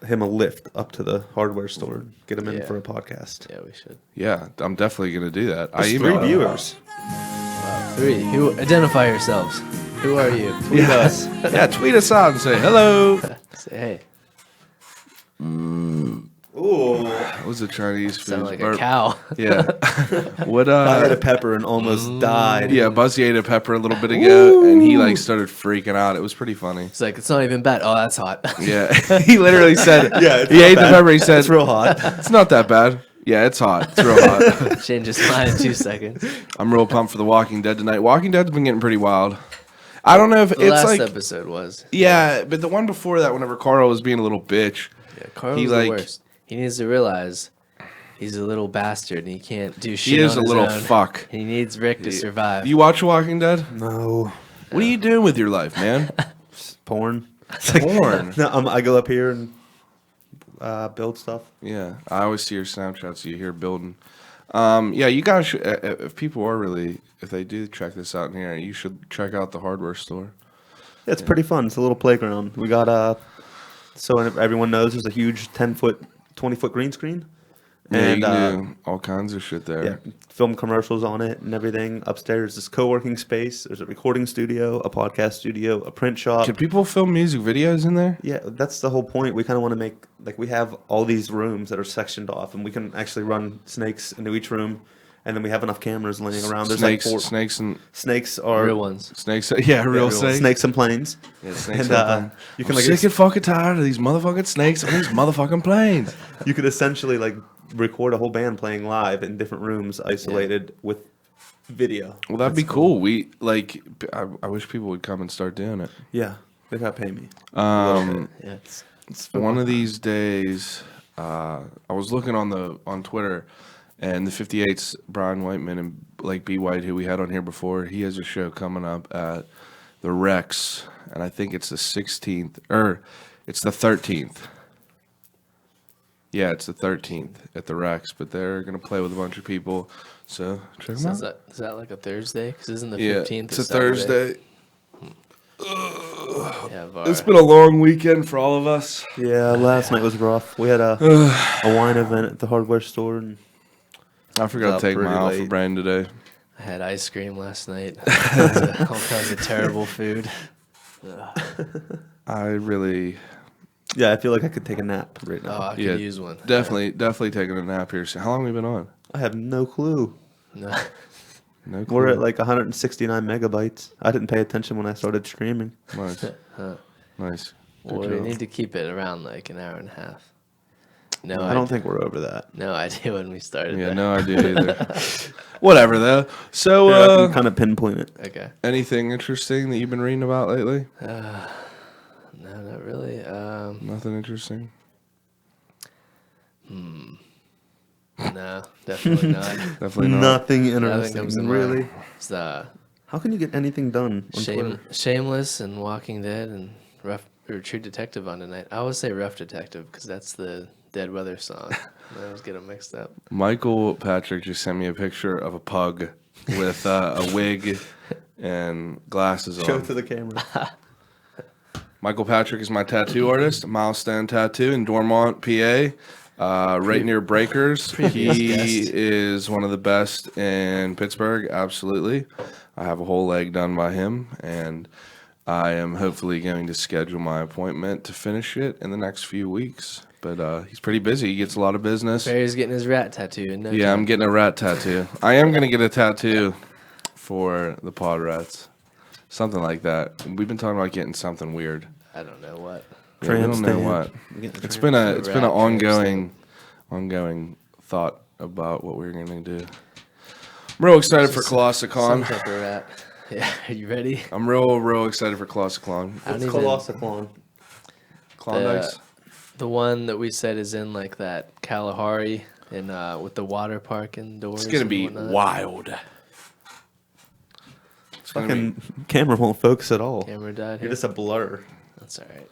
him a lift up to the hardware store. Get him in Yeah. for a podcast. Yeah, we should. Yeah, I'm definitely going to do that. There's I 3 emailed him. viewers. 3. Who? Identify yourselves. Who are you? Tweet us. Yeah, tweet us out and say hello. Say hey. Ooh. What was the Chinese food? Sound like a cow. Yeah. What I ate a pepper and almost died. Yeah, Buzzy ate a pepper a little bit ago, and he like started freaking out. It was pretty funny. It's like it's not even bad. Oh, that's hot. Yeah, he literally said, Yeah, it's he not ate the bad. pepper. He said, It's real hot. It's not that bad. Yeah, it's hot. It's real hot. Change his mind in 2 seconds. I'm real pumped for The Walking Dead tonight. Walking Dead's been getting pretty wild. I don't know if The it's last like episode was. yeah, but the one before that, whenever Carl was being a little bitch. Yeah, Carl's He, the like- worst. He needs to realize he's a little bastard and he can't do shit. He is on a his little own. fuck. He needs Rick to survive. You watch Walking Dead? No. What are you doing with your life, man? Porn. Porn. No, I go up here and build stuff. Yeah, I always see your Snapchats. So you hear building. Yeah, you guys should, if people are really, if they do check this out in here, you should check out the hardware store. It's pretty fun. It's a little playground. We got so everyone knows there's a huge 10-foot, 20-foot green screen. Yeah, And you can do all kinds of shit there. yeah, film commercials on it and everything. Upstairs is co-working space. There's a recording studio, a podcast studio, a print shop. Can people film music videos in there? Yeah, that's the whole point. We kind of want to make, like, we have all these rooms that are sectioned off, and we can actually run snakes into each room, and then we have enough cameras laying around. There's Snakes, like 4 snakes are Real ones. snakes. Yeah, real snakes. snakes and planes. Yeah, snakes. And you can I'm like sick and fucking tired of these motherfucking snakes on these motherfucking planes. you could essentially like record a whole band playing live in different rooms, isolated with video. Well, that'd That's be cool. We like. I wish people would come and start doing it. Yeah, they gotta pay me. Yeah. It's One of these days, I was looking on Twitter, and the 58's Brian Whiteman and Blake B. White, who we had on here before, he has a show coming up at the Rex, and I think it's the 16th, or it's the 13th. Yeah, it's the 13th at the Rex, but they're gonna play with a bunch of people, so check them So out. is that like a Thursday? Because isn't the Yeah, 15th it's a Saturday? Thursday. Yeah, It's been a long weekend for all of us. Yeah, last night was rough. We had a wine event at the hardware store, and I forgot Up to take my pretty Alpha late. Brain today. I had ice cream last night. All kinds of terrible food. I really, yeah, I feel like I could take a nap right Oh, now. I could Yeah, use one. definitely taking a nap here. So how long have we been on? I have no clue. No. No clue. We're at like 169 megabytes. I didn't pay attention when I started streaming. Nice, Huh. nice. Good Well, we job. need to keep it around like an hour and a half. No, I don't think we're over that. No idea when we started. Yeah, that. no idea either. Whatever though. So, Here, I can kind of pinpoint it. Okay. anything interesting that you've been reading about lately? No, not really. Nothing interesting. No, definitely not. Definitely not. Nothing Nothing interesting. comes to Really? mind. It's How can you get anything done on Twitter? Shameless and Walking Dead and True Detective on tonight. I always say Rough Detective because that's the Dead Weather song. I always get them mixed up. Michael Patrick just sent me a picture of a pug with a wig and glasses Show on. it to the camera. Michael Patrick is my tattoo artist, Milestone Tattoo in Dormont, PA. Right near Breakers. He is one of the best in Pittsburgh, absolutely. I have a whole leg done by him, and I am hopefully going to schedule my appointment to finish it in the next few weeks. But he's pretty busy. He gets a lot of business. Barry's getting his rat tattoo. In no Yeah, time. I'm getting a rat tattoo. I am going to get a tattoo for the PodRatz. Something like that. We've been talking about getting something weird. I don't know what. Yeah, we don't know Tramp what. stamp. It's been an Rat tramp ongoing thought about what we're gonna do. I'm real excited for Some Colossicon. type of rat. Yeah, are you ready? I'm real excited for Colossicon. I don't It's even- Colossicon. Klondike's. The one that we said is in like that Kalahari and with the water park indoors. It's gonna and be whatnot. wild. It's gonna be, Fucking camera won't focus at all. Camera died You're here. just a blur. That's all right.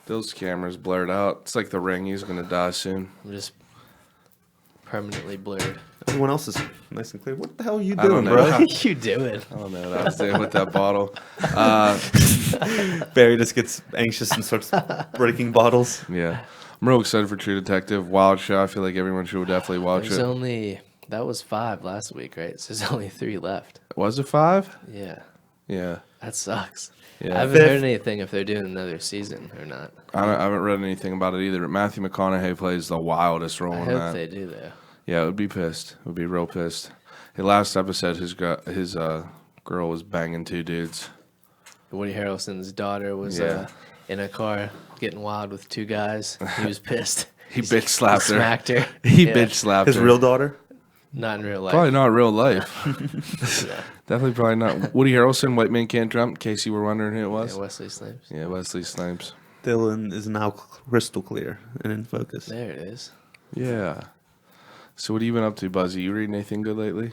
those cameras blurred out. It's like the ring. He's gonna die soon. I'm just permanently blurred. Everyone else is nice and clear. What the hell are you I don't doing, know. bro? What are you doing? I don't know what I was doing with that bottle. Barry just gets anxious and starts breaking bottles. Yeah, I'm real excited for True Detective. Wild show. I feel like everyone should definitely watch There's it. only that was 5 last week, right? So there's only 3 left. Was it 5? Yeah, Yeah. that sucks. Yeah. I haven't heard anything if they're doing another season or not. I haven't read anything about it either. Matthew McConaughey plays the wildest role I in hope that. they do though. Yeah, it would be pissed. It would be real pissed. The last episode, his girl was banging 2 dudes. Woody Harrelson's daughter was Yeah. in a car getting wild with 2 guys. He was pissed. He bitch slapped her. Smacked her. He Yeah. bitch slapped His her. real daughter? Not in real life. Probably not real life. Yeah. Definitely probably not. Woody Harrelson, White Man Can't Jump, in case you were wondering who it was. Yeah, Wesley Snipes. Yeah, Wesley Snipes. Dylan is now crystal clear and in focus. There it is. Yeah. So what have you been up to, Buzzy? You reading anything good lately?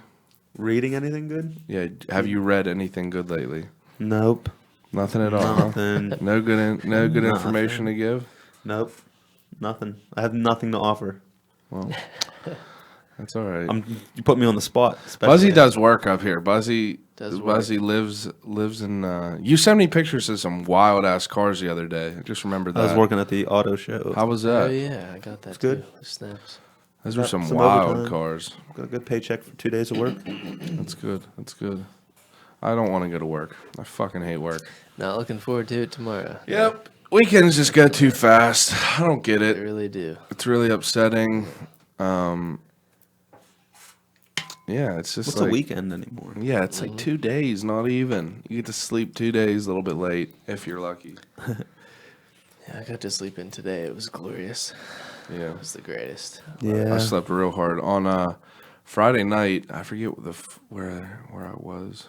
Reading anything good? Yeah. Have you read anything good lately? Nope. Nothing at all. Huh? Nothing. No good. No good Nothing. information to give. Nope. Nothing. I have nothing to offer. Well, That's all right. You put me on the spot. Buzzy does work up here. Buzzy work. lives in. You sent me pictures of some wild ass cars the other day. I just remembered that. I was working at the auto show. How was Oh that? yeah, I got that It's good. too. Snaps. Those were Got some some wild overtime. cars. Got a good paycheck for 2 days of work. That's good. That's good. I don't want to go to work. I fucking hate work. Not looking forward to it tomorrow. Yep. Weekends just go too fast. I don't get They it. really do. It's really upsetting. Yeah, it's just What's like a weekend anymore? Yeah, it's like 2 days, not even. You get to sleep 2 days a little bit late if you're lucky. Yeah, I got to sleep in today. It was glorious. Yeah. It was the greatest. Yeah. I slept real hard on Friday night. I forget where I was.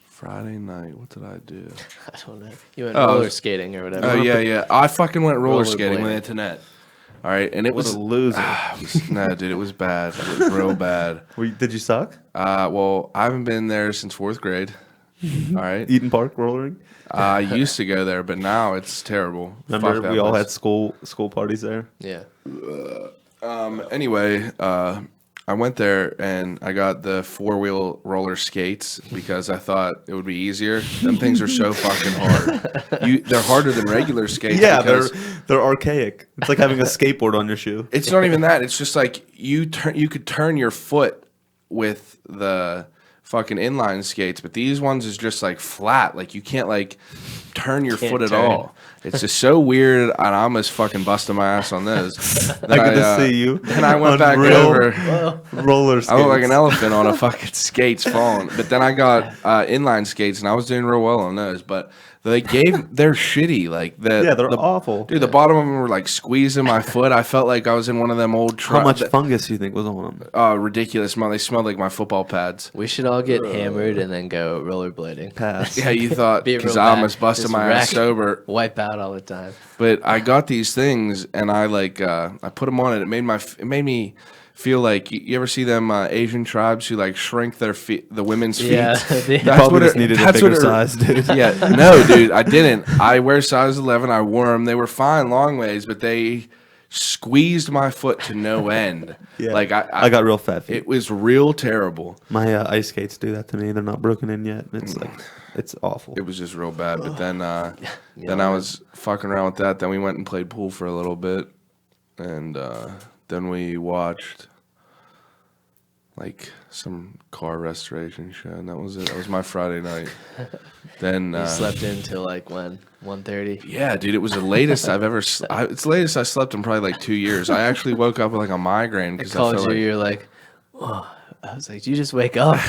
Friday night, what did I do? I don't know. You went Oh, roller skating or whatever. Oh yeah. I fucking went roller skating with Rollerblading. Antoinette. All right, and it What was a loser. no, dude, it was bad. It was real bad. Did you suck? Well, I haven't been there since 4th grade. All right, Eden Park rollering? I used to go there, but now it's terrible. Remember Fuck that we all place. had school parties there? Yeah. Anyway, I went there and I got the 4-wheel roller skates because I thought it would be easier. Them things are so fucking hard. They're harder than regular skates. Yeah, because they're archaic. It's like having a skateboard on your shoe. it's not even that. It's just like you could turn your foot with the fucking inline skates, but these ones is just like flat. Like you can't like turn your Can't foot at turn. all. It's just so weird, and I'm just fucking busting my ass on this. I get to see you. And I went on back real over. roller skates. I look like an elephant on a fucking skates falling. But then I got inline skates, and I was doing real well on those. But they're shitty. Like Yeah, they're awful. Dude, the bottom of them were like squeezing my foot. I felt like I was in one of them old How much fungus do you think was on them? ridiculous. They smelled like my football pads. We should all get hammered and then go rollerblading. Pass. Yeah, you thought Be because real I bad. almost busted Just my wreck. ass sober. Wipe out all the time. But I got these things, and I I put them on, and it made me feel like you ever see them Asian tribes who like shrink their feet, the women's feet. Yeah. You probably just needed a bigger size, dude. Yeah, no, dude, I didn't. I wear size 11. I wore them. They were fine long ways, but they squeezed my foot to no end. Yeah. Like I got real fat feet. It was real terrible. My ice skates do that to me. They're not broken in yet. It's like it's awful. It was just real bad. But then I was fucking around with that. Then we went and played pool for a little bit, and then we watched like some car restoration show, and that was it. That was my Friday night. Then You slept in till like when? 1:30? yeah, dude, it was the latest I've ever. It's the latest I slept in probably like 2 years. I actually woke up with like a migraine I because I called felt you. like, You're like, oh. I was like, did you just wake up?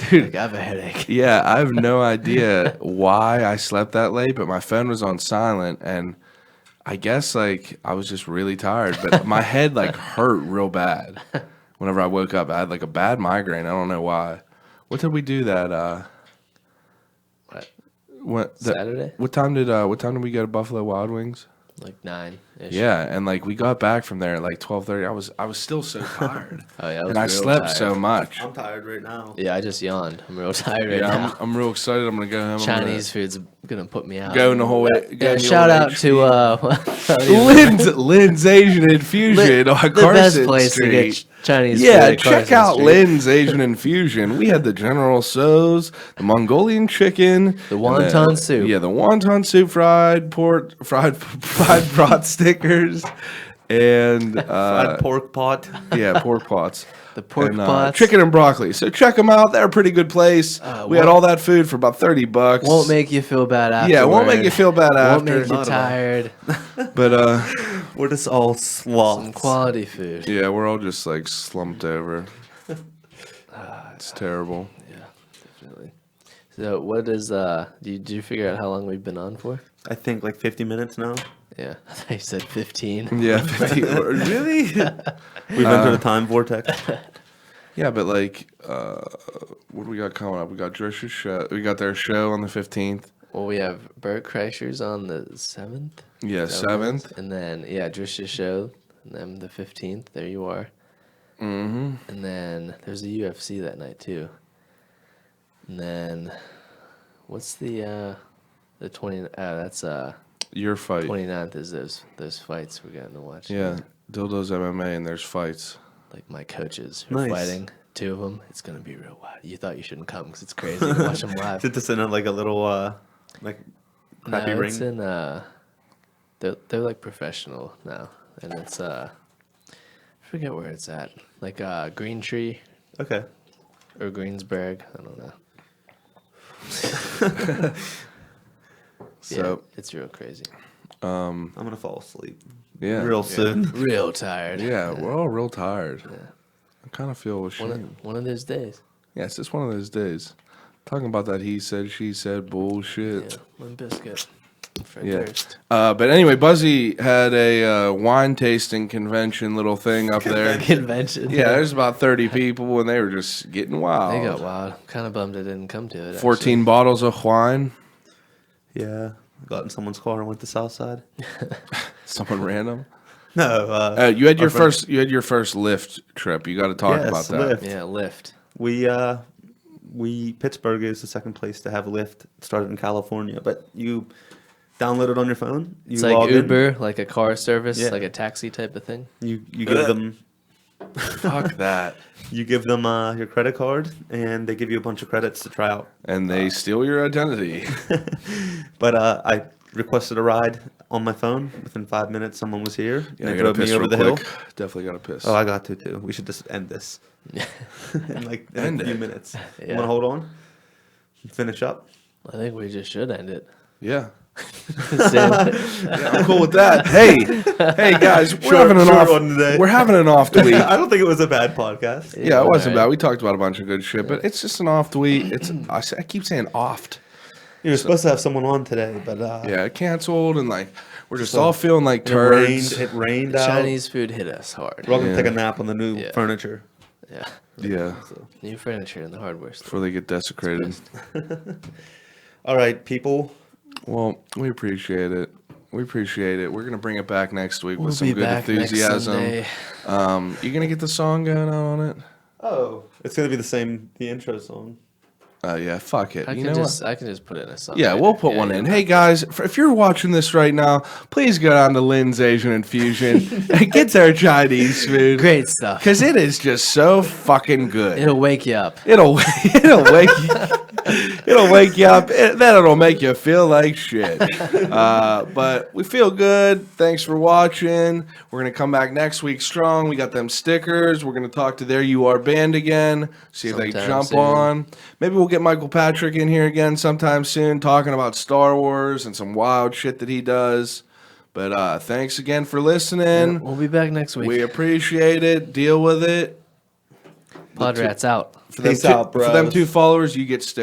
dude. Like, I have a headache. Yeah, I have no idea why I slept that late, but my phone was on silent, and I guess like I was just really tired, but my head like hurt real bad. Whenever I woke up, I had like a bad migraine. I don't know why. What did we do that? Saturday? What time did we go to Buffalo Wild Wings? Like 9-ish. Yeah, and like we got back from there at like 12:30. I was still so tired, Oh, yeah. I was and I real slept tired. so much. I'm tired right now. Yeah, I just yawned. I'm real tired right Yeah, now. I'm real excited. I'm gonna go home. Chinese food's gonna put me out. Go in the whole. Yeah, shout out to Lynn's Asian Infusion on the Carson best place Street. to get Chinese Yeah, food. at check Carson out Street. Lynn's Asian Infusion. We had the General Tso's, the Mongolian chicken, The and wonton soup. Yeah, the wonton soup, fried brat stickers, and Fried pork pot. yeah, pork pots. The pork and, pots. chicken and broccoli. So check them out. They're a pretty good place. We had all that food for about $30. Won't make you feel bad after. Yeah, won't make you feel bad Won't after. make you Not at all. tired. But We're just all Some sloths. quality food. yeah, we're all just like slumped over. It's terrible. Definitely. So what is did you figure out how long we've been on for? I think like 50 minutes now. Yeah. I thought you said 15. Yeah, 50, really? We've entered a time vortex. Yeah, but like, what do we got coming up? We got Drish's show. We got their show on the 15th. Well, we have Bert Kreischer's on the 7th. Yeah, Is that what it is? 7th. And then, yeah, Drish's show. And then the 15th. There you are. Mm-hmm. And then there's a UFC that night, too. And then, what's the 20, that's, Your fight. 29th is those fights we're getting to watch. Yeah, Dildo's MMA and there's fights. like my coaches who are Nice. fighting. 2 of them. It's gonna be real wild. You thought you shouldn't come because it's crazy to watch them live. Did this in like a little like crappy No, ring? it's in they're like professional now, and it's I forget where it's at. Like Green Tree Okay. or Greensburg. I don't know. So Yeah, it's real crazy. I'm gonna fall asleep yeah, real soon. Real tired. yeah, we're all real tired. Yeah. I kind of feel One ashamed. of, one of those days. Yeah, it's just one of those days. Talking about that he said, she said bullshit. Yeah, one biscuit. For Yeah. Durst. But anyway, Buzzy had a wine tasting convention little thing up there. Convention. Yeah, there's about 30 people, and they were just getting wild. They got wild. Kind of bummed I didn't come to it. 14 bottles of wine. Yeah. Got in someone's car and went to Southside. Someone random. No. You had your our friend- first. You had your first Lyft trip. You got to talk Yes, about that. Lyft. Actually. Yeah, lift. We Pittsburgh is the second place to have Lyft. It started in California, but you download it on your phone. You It's like log in, Uber, like a car service, Yeah. like a taxi type of thing. You give them Fuck that. you give them your credit card, and they give you a bunch of credits to try out. And they steal your identity. But I requested a ride on my phone. Within 5 minutes, someone was here. Yeah, and I they gotta drove me piss over real the hill. quick. Definitely got to piss. Oh, I got to too. We should just end this in like in End a few it. minutes. Yeah. You want to hold on? Finish up. I think we just should end it. yeah. Soon. Yeah, I'm cool with that. Hey guys, we're Short- having an short off. one today. We're having an off week. I don't think it was a bad podcast. Yeah, it wasn't Alright. bad. We talked about a bunch of good shit, but it's just an off week. It's I keep saying oft. You were supposed to have someone on today, but Yeah, it canceled, and like we're just all feeling like it rained. turds. It rained out. Chinese food hit us hard. We're all gonna Yeah. take a nap on the new Yeah. furniture. Yeah. Yeah, New furniture in the hardware store. before they get desecrated. All right, people. Well, we appreciate it. We appreciate it. We're gonna bring it back next week We'll with some be good back next enthusiasm. Sunday. You gonna get the song going on it? Oh, it's gonna be the intro song. Yeah, fuck it. I You can know just what? I can just put it in a song. Yeah, later. we'll put Yeah, one yeah. in. Hey guys, if you're watching this right now, please go down to Lynn's Asian Infusion and get their Chinese food. Great stuff. Because it is just so fucking good. It'll wake you up. It'll wake you up. Then it'll make you feel like shit. But we feel good. Thanks for watching. We're gonna come back next week strong. We got them stickers. We're gonna talk to their You Are band again. See if they Sometime jump soon. on. Maybe we'll get Michael Patrick in here again sometime soon, talking about Star Wars and some wild shit that he does. But thanks again for listening. We'll be back next week. We appreciate it. Deal with it. PodRatz out. For them Peace two- out, For them bros. 2 followers, you get stickers.